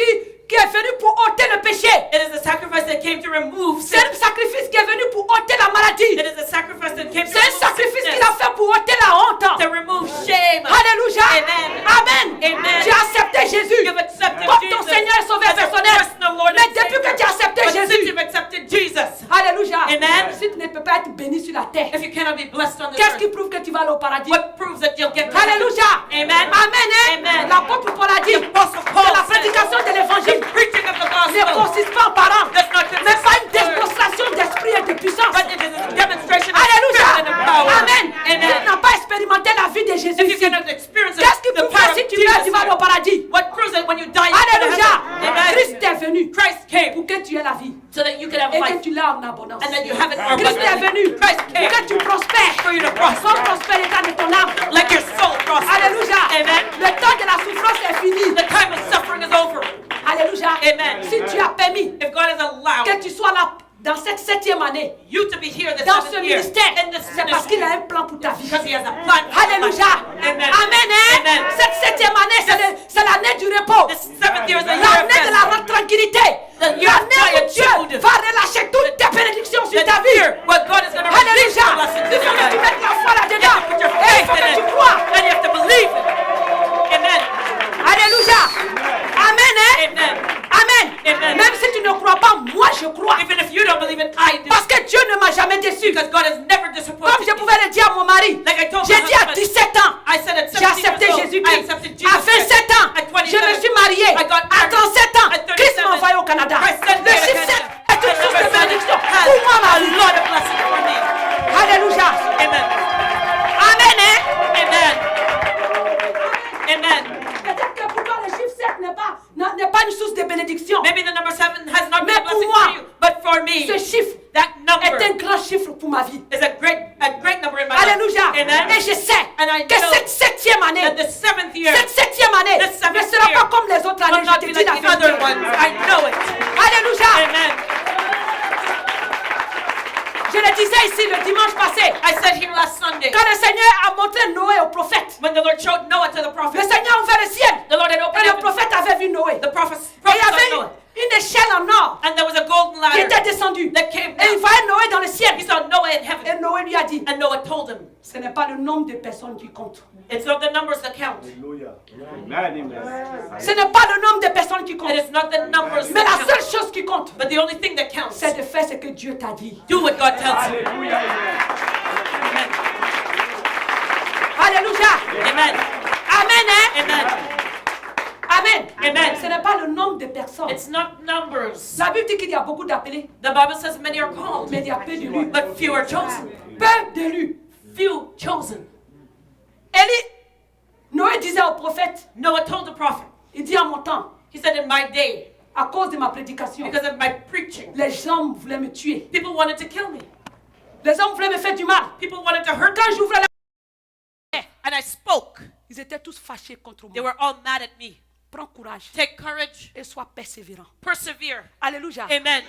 qui est venu pour ôter le péché. It is a sacrifice that came to remove C'est sin. un sacrifice qui est venu pour ôter la It maladie. is a sacrifice that came to C'est un remove sacrifice qu'il sickness, a fait pour ôter la honte. to remove shame. Alléluia. Amen. Amen. Amen. Tu as accepté Jésus You've accepted comme ton Jesus Seigneur et Sauveur as a personnel. personal Lord Mais and depuis que Savior. tu as accepté But since Jésus, you've accepted Jesus, Alléluia. Amen. Si tu ne peux pas être béni sur la terre, if you cannot be blessed on this qu'est-ce qui earth, prouve que tu vas aller au paradis? what proves that you'll get to heaven? Alléluia. Amen. Amen. Hein? Amen. L'apôtre Paul a dit The Apostle que Paul la said, prédication de the l'évangile preaching of the ne gospel consiste pas en parole, does not mais consist pas une of words, démonstration d'esprit et de puissance. but it is a demonstration of Alléluia. spirit and of power. Amen. Si tu Amen. n'as pas expérimenté la vie de Jésus If you ici, cannot experience qu'est-ce qui the prouve power que si of tu meurs, tu Jesus, vas aller au paradis? what proves that when you die, you go to Alléluia. heaven? Amen. Christ est venu Christ came pour que tu aies la vie so that you could have et que life tu l'aies en abondance. and that you have it Christ est abundantly. venu Christ pour came que tu prospères for you to comme prosper, prospère l'état de ton âme. like your soul prospers. Alléluia. Amen. Le temps de la souffrance est fini. The time of suffering is over. Alléluia. Amen. Si tu as permis If God has allowed que tu sois là dans cette 7e année, you to be here this dans ce 7th year, ministère, in this c'est parce qu'il a ministry, un plan pour ta vie. because He has a plan for your life. Alléluia. Amen. Amen. Hein? Amen. Cette 7e année, c'est l'année du repos. This 7th year is the year of L'année de la rest. tranquillité. The year of L'année où Dieu quietude. va relâcher toutes tes bénédictions sur The ta vie. year where God is going to release the Alléluia. blessings Il in faut your que tu life. mettes la foi You là-dedans. have to put your Et il faith faut in que it. tu crois. And you have to believe it. Amen. Alléluia. Amen. Hein? Amen. Amen. Amen. Même si tu ne crois pas, moi je crois. Even if you don't believe it, I do. Parce que Dieu ne m'a jamais déçu. Because God has never Comme disappointed je me. pouvais le dire à mon mari. Like I told J'ai my dit à husband, 17 ans. I said at J'ai 17 accepté years old, I Jésus-Christ. accepted À Jesus 27 ans, At 27, je me suis mariée. I got À married. 37 ans, At 37, Christ m'a envoyé au Canada. Christ sent me Le to chiffre 7 Canada. est une source de bénédiction Has pour moi, ma a vie. lot of blessings for me. Alléluia. Amen. Amen. Hein? Amen. Amen. Peut-être que pour toi, le chiffre 7 n'est pas une source de bénédiction. Maybe the number 7 has not been Mais a pour blessing moi, for you, but for me, Ce chiffre that number est un grand chiffre pour ma vie. is a great number in my life. Alléluia. Amen. Et je sais And I que know cette 7e année, That the 7th year cette 7e année This seventh ne sera year pas comme les autres will années. not Je te be dis like la the other vérité. ones. I know it. Alléluia. Amen. Je le disais ici le dimanche passé. I said here last Sunday, Quand le Seigneur a montré Noé au prophète, when the Lord showed Noah to the le prophet, Seigneur a ouvert le ciel. the Lord had Et opened le heaven. prophète avait vu Noé. The prophet Et il y saw avait Noah. une échelle en or And there was a golden qui ladder était descendue. that came Et il down. voyait Noé dans le ciel. He saw Noah in heaven. Et Noé lui a dit, And Noah told him, ce n'est pas le nombre de personnes qui compte. it's not the numbers that count. Ce n'est pas le nombre de personnes qui comptent. It is not the numbers Mais la that seule count. chose qui compte, But the only thing that counts, c'est de faire ce que Dieu t'a dit. do what God tells you. Amen. Alléluia. Amen. Amen. Hein? Amen. Amen. Amen. Ce n'est pas le nombre de personnes. It's not numbers. La Bible dit qu'il y a beaucoup d'appelés, The Bible says many are called, mais il y a peu d'élus. but few are chosen. Peu d'élus. Few chosen. Élie, Noé disait au prophète, Noah told the prophet, il dit en mon temps, he said, in my day, à cause de ma prédication, because of my preaching, les gens voulaient me tuer. people wanted to kill me. Les hommes voulaient me faire du mal. People wanted to hurt Quand me. j'ouvrais la... And I spoke. Ils étaient tous fâchés contre They moi. were all mad at me. prends courage Take courage. et sois persévérant. Persevere. Alléluia. Amen.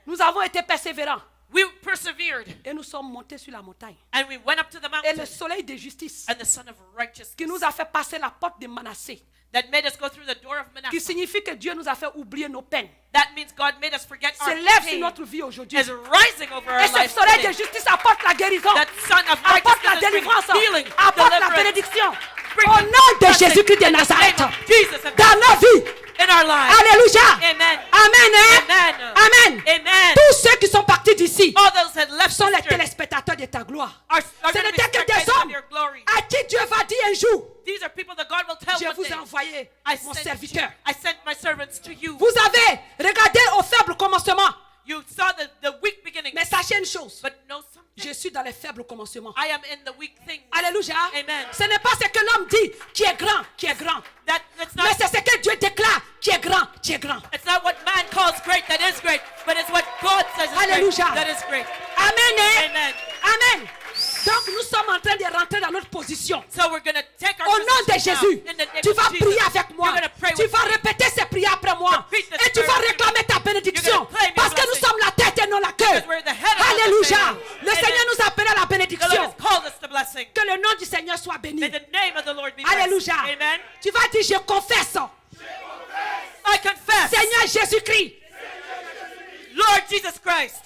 Nous avons été persévérants We persevered. et nous sommes montés sur la montagne. And we went up to the Et le mountain. soleil de justice And the sun of righteousness qui nous a fait passer la porte de Manassé, that made us go through the door of qui Manasseh. signifie que Dieu nous a fait oublier nos peines, That means God made us forget our se lève sur pain. notre vie aujourd'hui. Is rising over Et our ce lives soleil de today. justice apporte la guérison, That son of apporte la righteousness brings délivrance, healing, apporte la deliverance. bénédiction. Bring Au the nom de blessing Jésus-Christ de in the Nazareth, name of Jesus of dans nos vies. in our lives. Alléluia. Amen. Amen. Hein? Amen. Amen. Amen. Tous ceux qui sont partis d'ici All those that left sont les this church téléspectateurs de ta gloire. are Ce going to be n'était que des spectators of hommes your glory. à qui Dieu va dire un jour, These are people that God will tell je one vous ai day, envoyé I mon sent serviteur. I sent my servants to you. Vous avez regardé au faible commencement. You saw the weak beginning, Mais sachez une chose, but know something. je suis dans les faibles commencements. I am in the weak things. Alléluia. Amen. Ce n'est pas ce que l'homme dit qui est grand, qui est grand. That's Mais not, c'est ce que Dieu déclare qui est grand, qui est grand. it's not what man calls great that is great, but it's what God says is Alléluia. great that is great. Amen. Hein? Amen. Amen. Donc nous sommes en train de rentrer dans notre position. So we're going to take our Au nom de position now Jésus, in the name tu of vas Jesus. prier avec moi. You're going to pray Tu with vas me. répéter ces prières après moi. Repeat this Et tu vas prayer with me. réclamer ta bénédiction. You're going to claim your Parce que nous blessing. sommes la tête et non la queue. Because we're the head and not the Alléluia. tail. Le Amen. Seigneur nous appelle à la The Lord bénédiction. has called us to blessing. Que le nom du Seigneur soit béni. May the name of the Lord be blessed. Alléluia. Amen. Tu vas dire, je confesse. I confess, Seigneur Jésus-Christ, Lord Jesus Christ,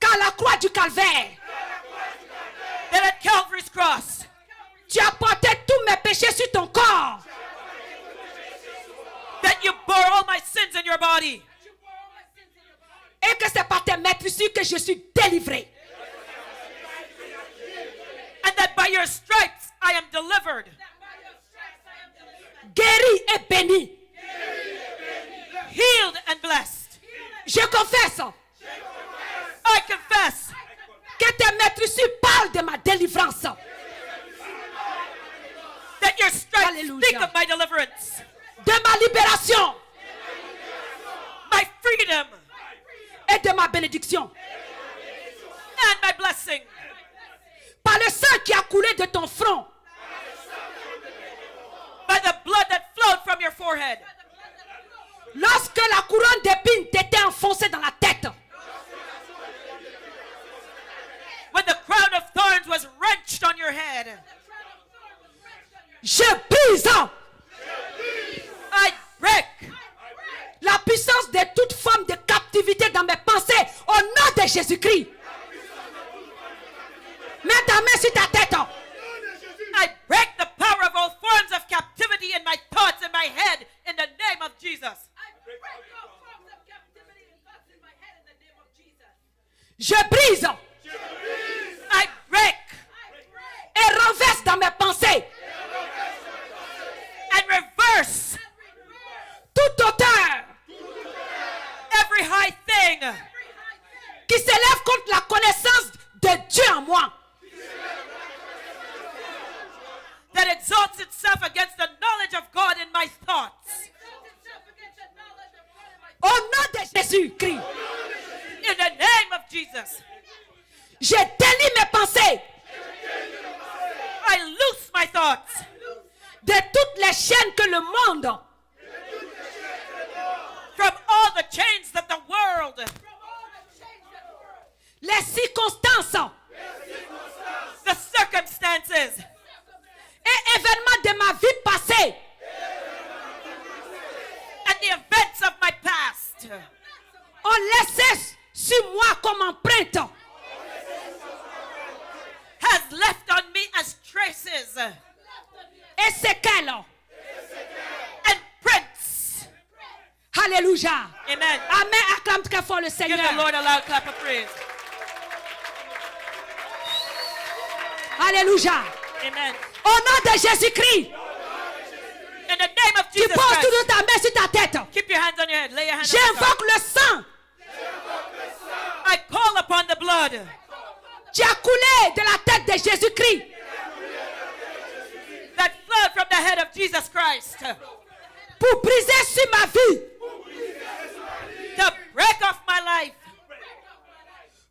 qu'à la croix du calvaire, that at Calvary's cross, tu as porté tous mes péchés sur ton corps. that you bore all my sins in your body, Et que c'est par tes meurtrissures que je suis délivré. and that by your stripes I am delivered, Guéri et béni. healed and blessed. Je confesse I confess que tes meurtrissures parlent de ma délivrance. that your stripes Hallelujah. speak of my deliverance, De ma libération my freedom, et de ma bénédiction. and my blessing. Par le sang qui a coulé de ton front, By the blood that flowed from your forehead, lorsque la couronne d'épines t'était enfoncée dans la tête, when the crown of thorns was wrenched on your head, je brise I break la puissance de toute forme de captivité dans mes pensées au nom de Jésus-Christ. Mets ta main sur ta tête. I break the power of all forms of captivity in my thoughts and my head in the name of Jesus. Je brise I break et renverse dans mes pensées and reverse toute hauteur every high thing qui s'élève contre la connaissance de Dieu en moi. that exalts itself against the knowledge of God in my thoughts. Au nom de Jésus-Christ, In the name of Jesus, je délie mes pensées I loose my thoughts de toutes les chaînes que le monde from all the chains that the world, les circonstances the circumstances, et événements de ma vie passée and the events of my past ont laissé sur moi comme empreinte has left on me as traces et séquelles. and prints. Alléluia. Amen. Amen. Acclame très fort le Give Seigneur. the Lord a loud clap of praise. Alléluia. Amen. Au nom de Jésus-Christ, In the name of tu Jesus poses Christ, toujours ta main sur ta tête. keep your hands on your head. Lay your hands on your head. J'invoque le sang I call upon the blood qui a coulé de la tête de Jésus-Christ that flowed from the head of Jesus Christ pour briser sur ma vie to break off my life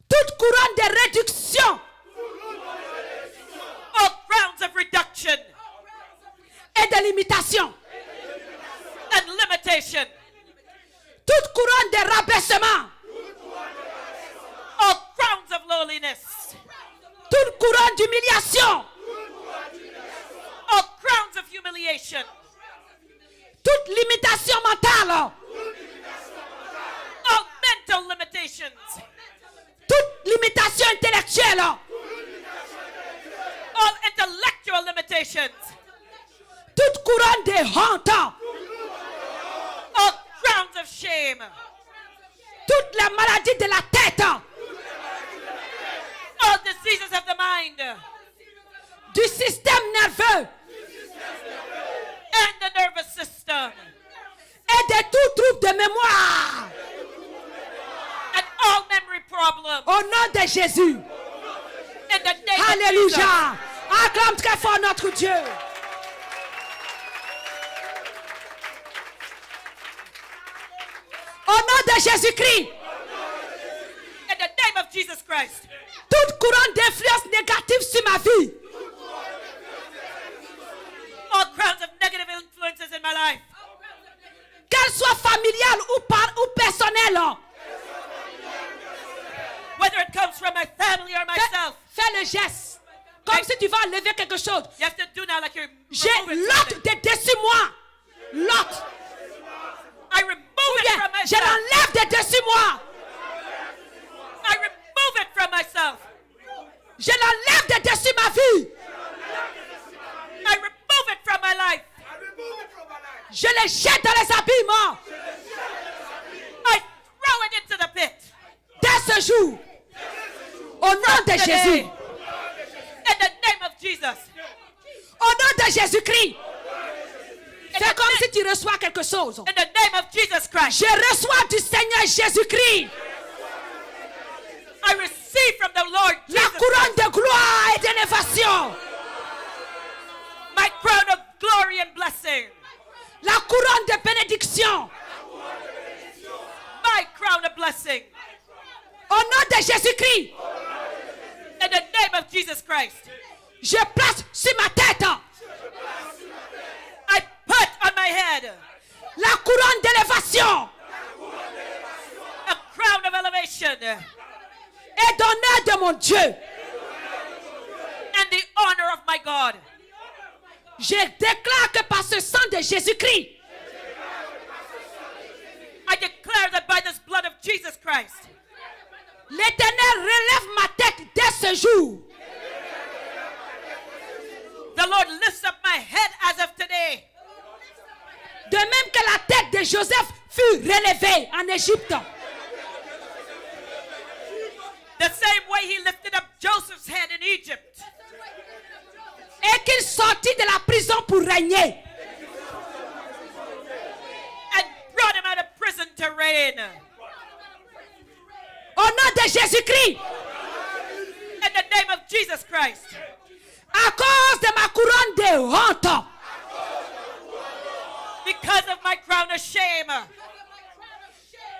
toute couronne de réduction all grounds of reduction et de limitation. limitation. toute couronne de rabaissement, All crowns of lowliness. toute couronne d'humiliation, All crowns of humiliation. toute limitation mentale, All mental limitations. toute limitation intellectuelle, All intellectual limitations. toute couronne de honte, All crowns of shame. toute la maladie de la tête, All diseases of the mind. du système nerveux And the nervous system. et de tout trouble de mémoire. And all memory problems. Au nom de Jésus. In the name of Jesus. Alléluia. Acclame très fort notre Dieu. Au nom de Jésus-Christ, In the name of Jesus Christ. toute couronne d'influence négative sur ma vie, All crowns of negative influences in my life. qu'elle soit familiale ou personnelle, Whether it comes from my family or myself. fais le geste. Comme si tu vas enlever quelque chose. You have to do now like you're J'ai removing l'autre something. de dessus moi. L'autre. I remove it Bien, from je myself. l'enlève de dessus moi. I remove it from myself. Je l'enlève de dessus ma vie. I remove it from my life. Je le jette dans les abîmes. I throw it into the pit. Dès ce jour. Au nom de Jésus. In the name of Jesus. Au nom de Jésus-Christ. Fais comme si tu reçois quelque chose. In the name of Jesus Christ. Je reçois du Seigneur Jésus-Christ I receive from the Lord la Jesus couronne de gloire et d'élévation. my crown of glory and blessing. La couronne de bénédiction. My crown of blessing. Au nom de Jésus-Christ. In the name of Jesus Christ. Je place sur ma tête I put on my head la couronne d'élévation a crown of elevation et d'honneur de mon Dieu. and the honor of my God. Je déclare que par ce sang de Jésus-Christ, I declare that by this blood of Jesus Christ, l'Éternel relève ma tête dès ce jour. the Lord lifts up my head as of today. De même que la tête de Joseph fut relevée en Égypte. The same way he lifted up Joseph's head in Egypt Et qu'il sortit de la prison pour régner. and brought him out of prison to reign. Au nom de Jésus-Christ, In the name of Jesus Christ, à cause de ma couronne de honte, because of my crown of shame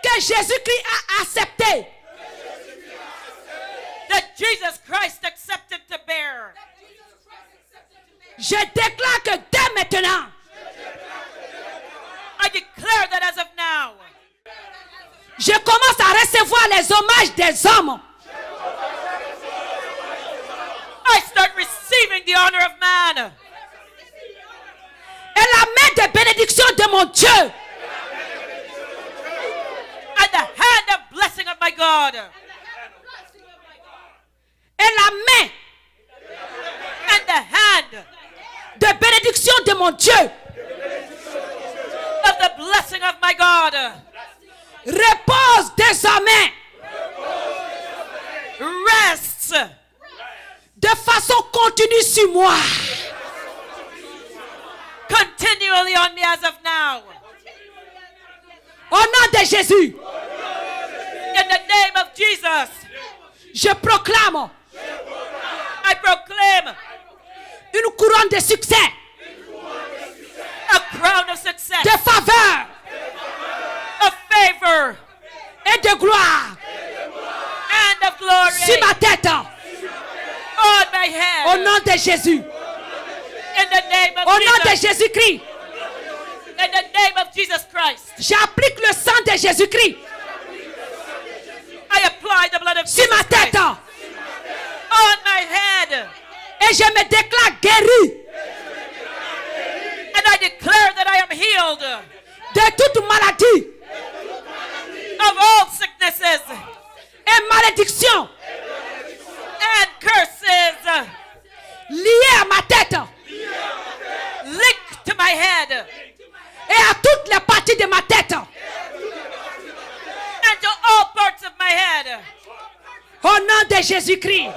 que Jésus-Christ a accepté, that Jesus Christ accepted to bear, je déclare que dès maintenant, I declare that as of now, je commence à recevoir les hommages des hommes. I start receiving the honor of man Et la main de bénédiction de mon Dieu. and the hand of blessing of my God Et la main and the hand de bénédiction de mon Dieu of the blessing of my God repose désormais rests de façon continue sur moi. continually on me as of now. Au nom de Jésus, In the name of Jesus, je proclame I proclaim une couronne de succès, a crown of success, de faveur of favor, et de gloire and of glory sur ma tête. on my head. Au nom de Jésus. In the name Au of nom de Jesus. Jésus-Christ. In the name of Jesus Christ. J'applique le sang de Jésus-Christ I apply the blood of sur Jesus ma tête. Christ on my head. Et je me déclare guéri And I declare that I am healed de toute maladie of all sicknesses et malédiction and curses liées à ma tête linked to my head et à toutes les parties de ma tête. and to all parts of my head. Au nom de Jésus-Christ.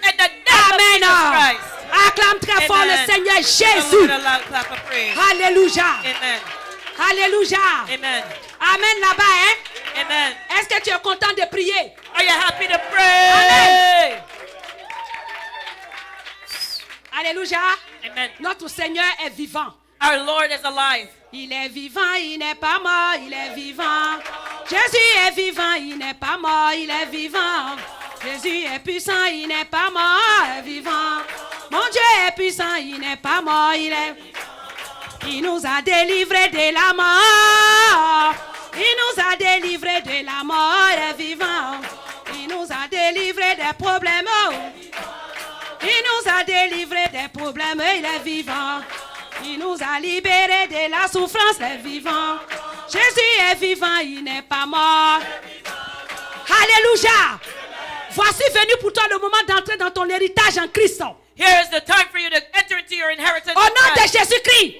In the name Amen. of Jesus Christ. Acclame très fort le Amen. Seigneur Someone Jésus. with a loud clap of praise. Alléluia. Amen. Alléluia. Amen. Amen là-bas. Hein? Amen. Est-ce que tu es content de prier? Are you happy to pray? Amen. Alléluia. Amen. Notre Seigneur est vivant. Our Lord is alive. Il est vivant, il n'est pas mort, il est vivant. Jésus est vivant, il n'est pas mort, il est vivant. Jésus est puissant, il n'est pas mort, il est vivant. Mon Dieu est puissant, il n'est pas mort, il est... Il nous a délivrés de la mort. Il nous a délivrés de la mort, il est vivant. Il nous a délivrés des problèmes. Il nous a délivrés des problèmes, il est vivant. Il nous a libérés de la souffrance, il est vivant. Jésus est vivant, il n'est pas mort. Alléluia. Voici venu pour toi le moment d'entrer dans ton héritage en Christ. Here is the time for you to enter into your inheritance. Au in nom de Christ. Jésus-Christ.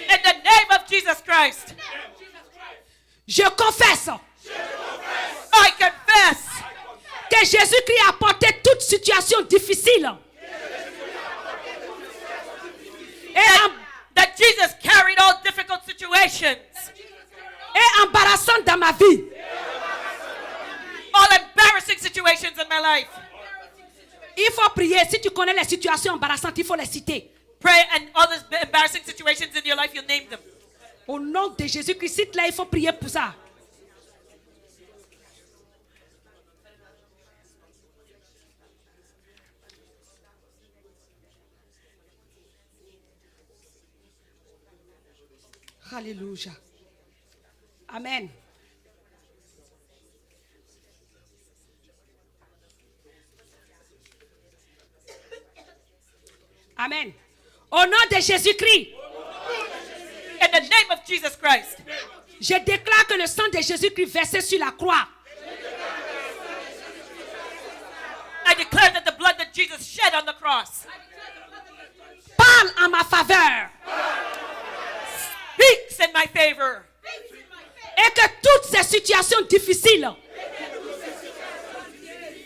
In the name of Jesus Christ. Je confesse I confess que Jésus-Christ a porté toute situation difficile that Jesus carried all difficult situations, et embarrassante dans ma vie. all embarrassing situations in my life. Il faut prier. Si tu connais les situations embarrassantes, il faut les citer. Pray, and all those embarrassing situations in your life, you name them. Au nom de Jésus-Christ, cite-les, il faut prier pour ça. Alléluia. Amen. Amen. Au nom de Jésus-Christ, In the name of Jesus Christ, je déclare que le sang de Jésus-Christ versé sur la croix I declare that the blood that Jesus shed on the cross parle en ma faveur speaks in my favor, et que toutes ces situations difficiles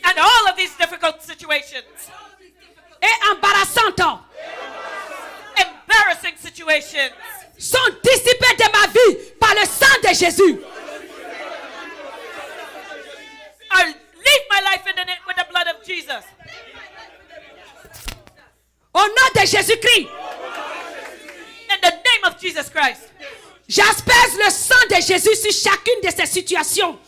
and all of these difficult situations, et embarrassantes embarrassing situations, sont dissipées de ma vie par le sang de Jésus. I live my life with the blood of Jesus. Au nom de Jésus-Christ, In the name of Jesus Christ, j'asperge le sang de Jésus sur chacune de ces situations.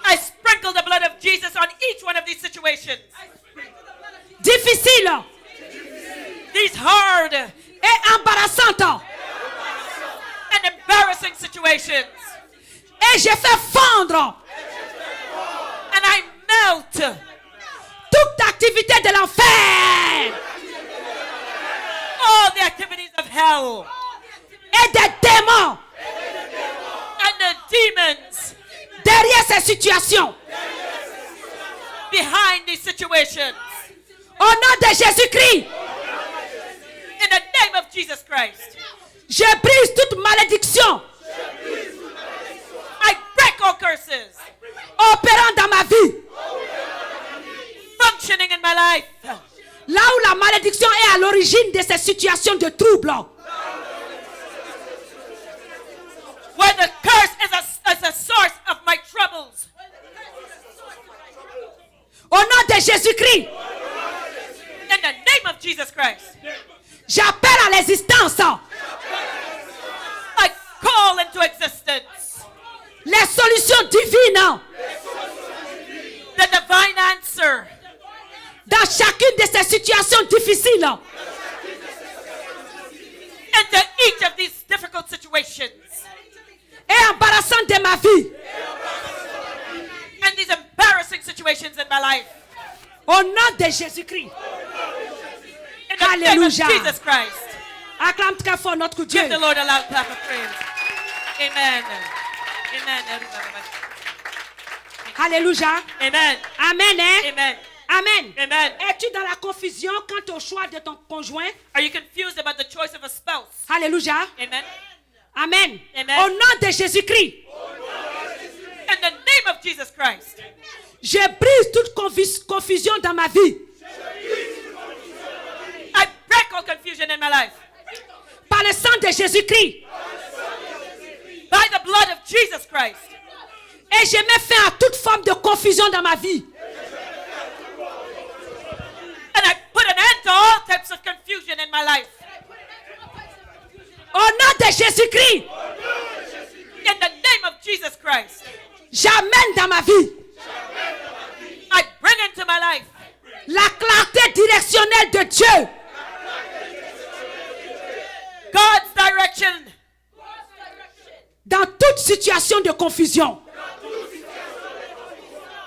I sprinkle the blood of Jesus on each one of these situations. Difficiles These hard et embarrassantes. and embarrassing situations. Et je fais fondre And I melt toute activité de l'enfer all the activities of hell et des démons and the demons derrière ces situations. behind these situations. Au nom de Jésus-Christ, In the name of Jesus Christ, je brise toute malédiction I break all curses opérant dans ma vie. functioning in my life. Là où la malédiction est à l'origine de ces situations de troubles. Where the curse is a source of my troubles. Au nom de Jésus-Christ, In the name of Jesus Christ, j'appelle à l'existence I call into existence les solutions divines the divine answer dans chacune de ces situations difficiles. into each of these difficult situations et embarrassantes de ma vie. and these embarrassing situations in my life. Au nom de Jésus-Christ. In the name of Alléluia. Jesus Christ. Acclame très fort notre Dieu. Give the Lord a loud clap of praise. Amen. Amen. Alléluia. Amen. Amen. Hein? Amen. Amen. Amen. Es-tu dans la confusion quant au choix de ton conjoint? Are you confused about the choice of a spouse? Alléluia. Amen. Amen. Amen. Au nom de Jésus-Christ, In the name of Jesus Christ, je brise toute confusion dans ma vie. I break all confusion in my life. Par le sang de Jésus-Christ. By the blood of Jesus Christ. Et je mets fin à toute forme de confusion dans ma vie. And I put an end to all types of confusion in my life. Au nom de Jésus-Christ, In the name of Jesus Christ, j'amène dans ma vie I bring into my life la clarté directionnelle de Dieu. God's direction Dans toute situation de confusion.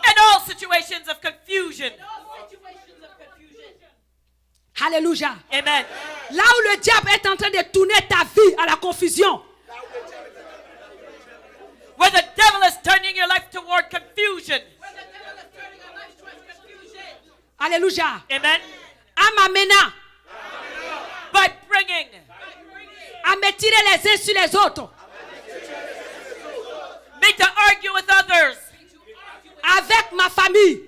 in all situations of confusion. Alléluia. Amen. Là où le diable est en train de tourner ta vie à la confusion, Where the devil is turning your life toward confusion. alléluia, Amen. en m'amenant By bringing à me tirer les uns sur les autres, me to argue with others, avec ma famille,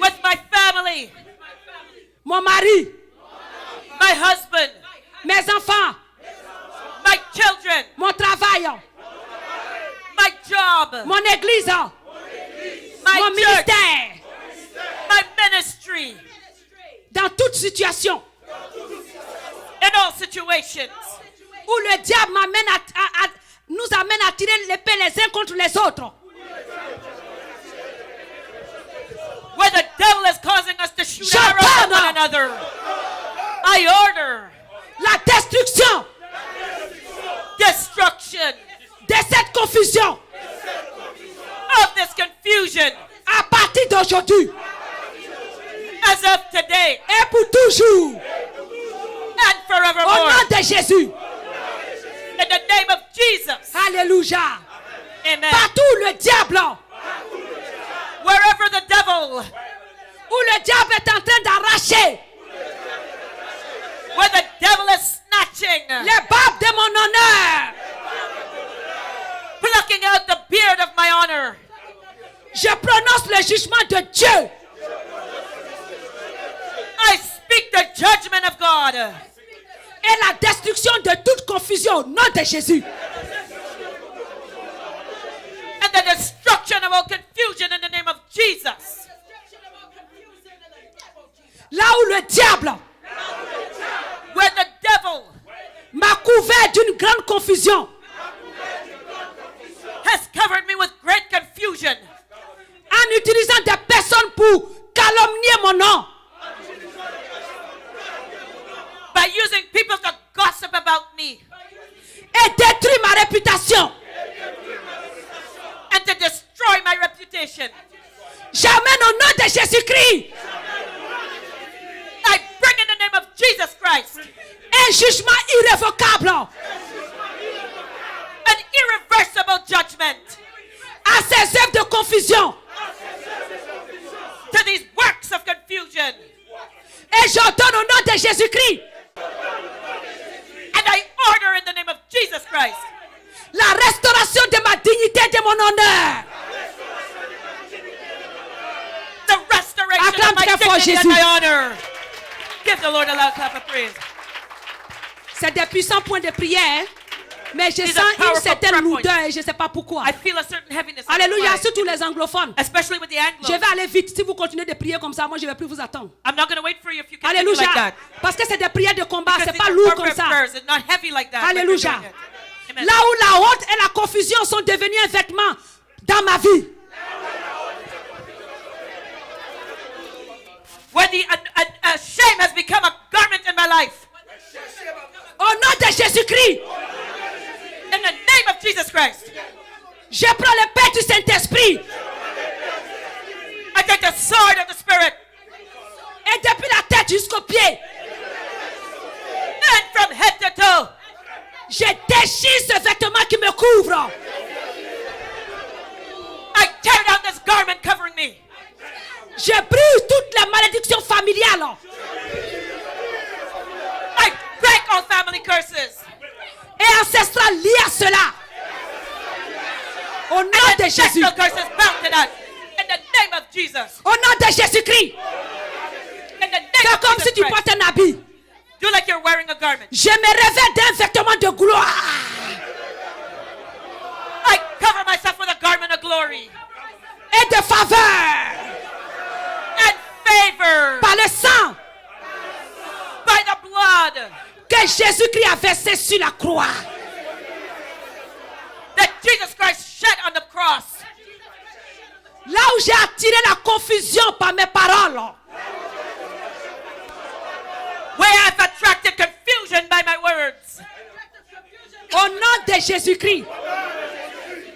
with my family, mon mari, my husband, mes enfants, my children, mon travail, my job, mon église, my mon church, ministère, my ministry, dans toute situation in all situations où le diable nous amène à tirer l'épée les uns contre les autres. where the devil is causing us to shoot Je arrows at parle. one another. I order La destruction destruction de cette confusion of this confusion à partir d'aujourd'hui as of today et pour toujours. and Au forevermore. nom de Jésus. In the name of Jesus. Alléluia. Amen. Partout où le diable, Wherever the devil, où le diable est en train d'arracher where the devil is snatching, les barbes de mon honneur, plucking out the beard of my honor, je prononce le jugement de Dieu. I speak the judgment of God Et la destruction de toute confusion au nom de Jésus. and the destruction of all confusion in the name of Jesus. Là où le diable Where the devil m'a couvert d'une grande confusion, has covered me with great confusion en utilisant des personnes pour calomnier mon nom, by using people to gossip about me et détruire ma réputation. and to destroy my reputation. J'amène au nom de Jésus-Christ I bring in the name of Jesus Christ un jugement irrévocable an irreversible judgment à ces œuvres de confusion. to these works of confusion. Et j'ordonne au nom de Jésus-Christ And I order in the name of Jesus Christ la restauration de ma dignité et de mon honneur. the restoration Acclame of my très fort dignity and Jésus. my honor. Give the Lord a loud clap of praise. C'est des puissants points de prière, mais je These sens are une powerful certaine prayer points. lourdeur et je ne sais pas pourquoi. I feel a certain heaviness. I don't know Alléluia, why. surtout les anglophones. Especially with the Je Anglos. vais aller vite. Si vous continuez de prier comme ça, moi je ne vais plus vous attendre. I'm not going to wait for you if you continue Alléluia. like that. Parce que c'est des prières de combat, Because c'est these pas are lourd comme corporate ça. prayers. It's not heavy like that. like you're Alléluia. doing it. Amen. Là où la honte et la confusion sont devenus un vêtement dans ma vie. Where the shame has become a garment in my life. Au nom Jésus-Christ, In the name of Jesus Christ, je prends l'épée du Saint-Esprit. I take the sword of the Spirit. Et depuis la tête jusqu'aux pieds, And from head to toe, je déchire ce vêtement qui me couvre. I tear down this garment covering me. Je brise toutes les malédictions familiales I break all family curses. et ancestrales liées à cela. Au nom de Jésus. Ancestral curses bound to that. In the name of Jesus. Au nom de Jésus-Christ. In the name C'est of comme Jesus si tu Christ. portes un habit. Do like you're wearing a garment. Je me revêts d'un vêtement de gloire. I cover myself with a garment of glory Et de faveur. and favor Par le sang by the blood que Jésus-Christ a versé sur la croix. that Jesus Christ shed on the cross. Là où j'ai attiré la confusion par mes paroles. Where I've attracted confusion by my words. Au nom de Jésus-Christ.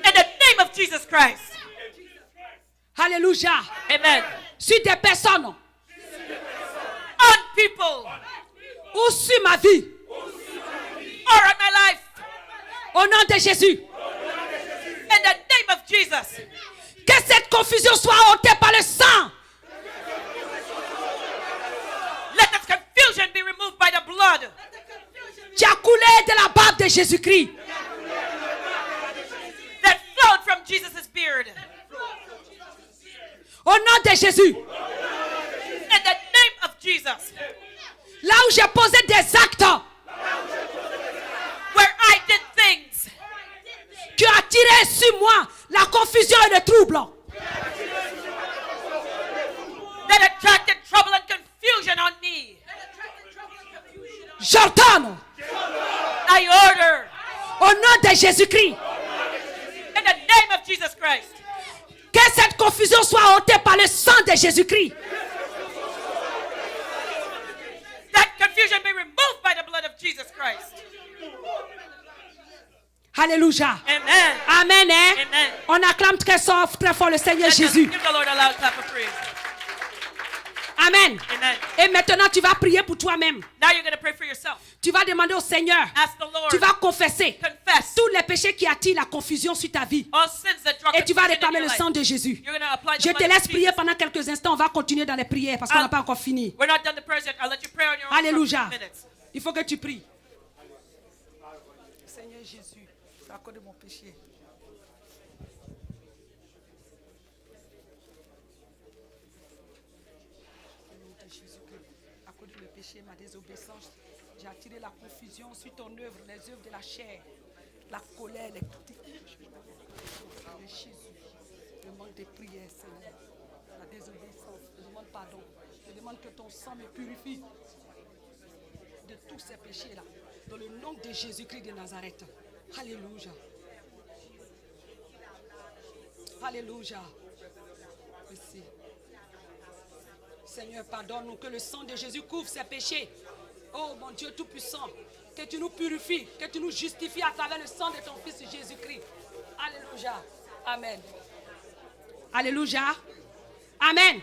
In the name of Jesus Christ. Alléluia. Amen. Sur des personnes On people ou sur ma vie. or on my life. Au nom de Jésus. In the name of Jesus. Que cette confusion soit ôtée par le sang. Let this confusion be removed by the blood Qui a coulé de la barbe de Jésus-Christ. that flowed from Jesus' beard. Au nom de Jésus. In the name of Jesus. Là où j'ai posé des actes Where I did things qui ont attiré sur moi la confusion et le trouble. that attracted trouble and confusion on me. J'ordonne I order au nom de Jésus-Christ in the name of Jesus Christ que cette confusion soit ôtée par le sang de Jésus-Christ. that confusion be removed by the blood of Jesus Christ. Alléluia. Amen. Amen. Hein? Amen. On acclame très fort le Seigneur Let's just Jésus. give the Lord a loud clap of praise. Amen. Amen. Et maintenant, tu vas prier pour toi-même. Now you're going to pray for yourself. Tu vas demander au Seigneur. Ask the Lord. Tu vas confesser Confess tous les péchés qui attirent la confusion sur ta vie. all sins that draw Et tu vas confusion in réclamer your le life. sang de Jésus. You're going to apply the Je blood te of laisse Jesus. prier pendant quelques instants. On va continuer dans les prières parce qu'on n'a pas encore fini. We're not done the prayers yet. I'll let you pray on your own Alléluia. for a few minutes. Il faut que tu pries. Seigneur Jésus, accorde mon péché. À cause de mes péchés, ma désobéissance, j'ai attiré la confusion sur ton œuvre, les œuvres de la chair, la colère, les critiques. Seigneur Jésus, je demande des prières, Seigneur. La désobéissance, je demande pardon. Je demande que ton sang me purifie de tous ces péchés-là. Dans le nom de Jésus-Christ de Nazareth. Alléluia. Alléluia. Merci. Seigneur, pardonne-nous que le sang de Jésus couvre ces péchés. Oh mon Dieu Tout-Puissant, que tu nous purifies, que tu nous justifies à travers le sang de ton Fils Jésus-Christ. Alléluia. Amen. Alléluia. Amen.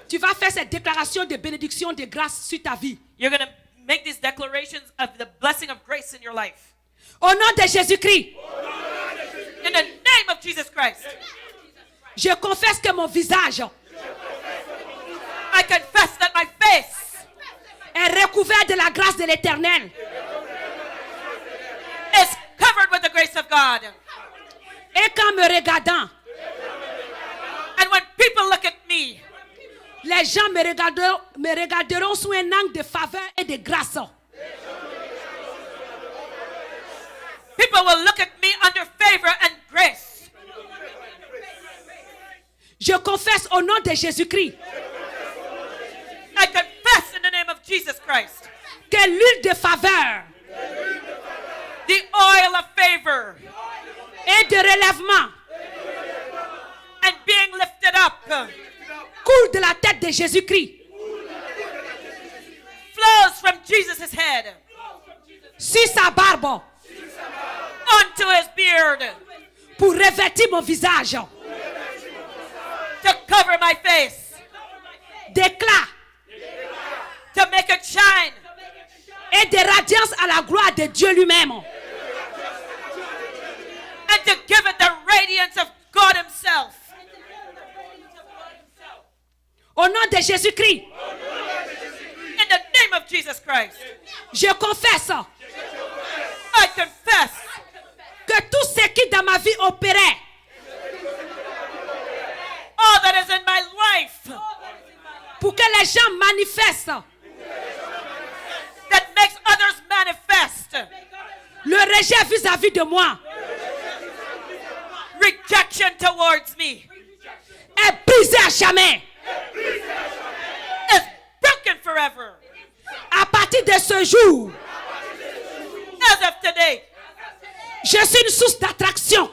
Tu vas faire cette déclaration de bénédiction, de grâce sur ta vie. You're going to make these declarations of the blessing of grace in your life. Au nom de Jésus-Christ, In the name of Jesus Christ, je confesse que mon visage I confess that my face est recouvert de la grâce de l'Éternel. is covered with the grace of God. Et qu'en me regardant, And when people look at me, les gens me regarderont sous un angle de faveur et de grâce. people will look at me under favor and grace. Je confesse au nom de Jésus-Christ I confess in the name of Jesus Christ, que l'huile de faveur the oil of favor et de relèvement and being lifted up coule de la tête de Jésus-Christ flows from Jesus' head sur sa barbe, onto his beard, pour revêtir mon visage to cover my face, d'éclat to make it shine, et de radiance à la gloire de Dieu lui-même. and to give it the radiance of God himself. Au nom de Jésus-Christ, In the name of Jesus Christ, je confesse I confess que tout ce qui dans ma vie opérait all that is in my life pour que les gens manifestent that makes others manifest le rejet vis-à-vis de moi rejection towards me est brisé à jamais. is broken forever. À partir de ce jour, As of today, je suis une source d'attraction,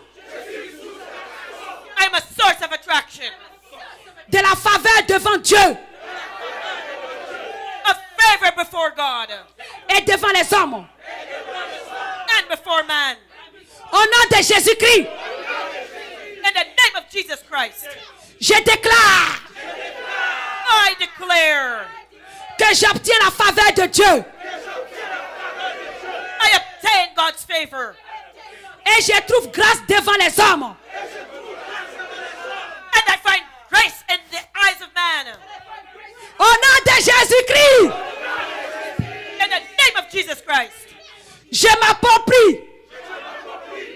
I'm a source of attraction, de la faveur devant Dieu of favor before God et devant les hommes. and before man. Au nom de Jésus-Christ, In the name of Jesus Christ, je déclare I declare que j'obtiens la faveur de Dieu I obtain God's favor et je trouve grâce devant les hommes. and I find grace in the eyes of man. Au nom de Jésus-Christ, In the name of Jesus Christ, je m'approprie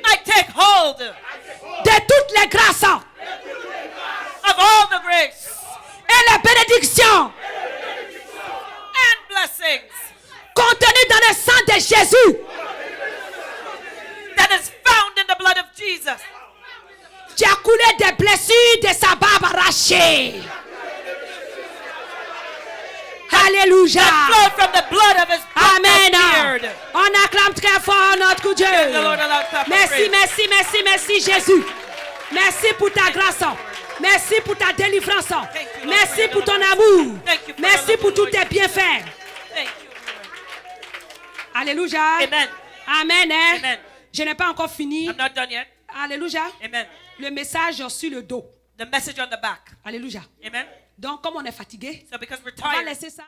I take hold de toutes les grâces of all the grace et les bénédictions and blessings contenues dans le sang de Jésus that is found in the blood of Jesus, qui a coulé des blessures de sa barbe arrachée. Alléluia. flowed from the blood of his Amen. beard. On acclame très fort notre Dieu. Give the Lord a loud clap of Merci, praise. merci, merci, merci Jésus. Merci pour ta grâce. Merci pour ta délivrance. you, Lord, Merci for pour ton your amour. Thank you for Merci your pour love, tous Lord. tes bienfaits. Thank you, Lord. Alléluia. Amen. Amen. Hein? Amen. Je n'ai pas encore fini. I'm not done yet. Alléluia. Amen. Le message sur le dos. The message on the back. Alléluia. Amen. Donc, comme on est fatigué, So because we're on va tired, laisser ça.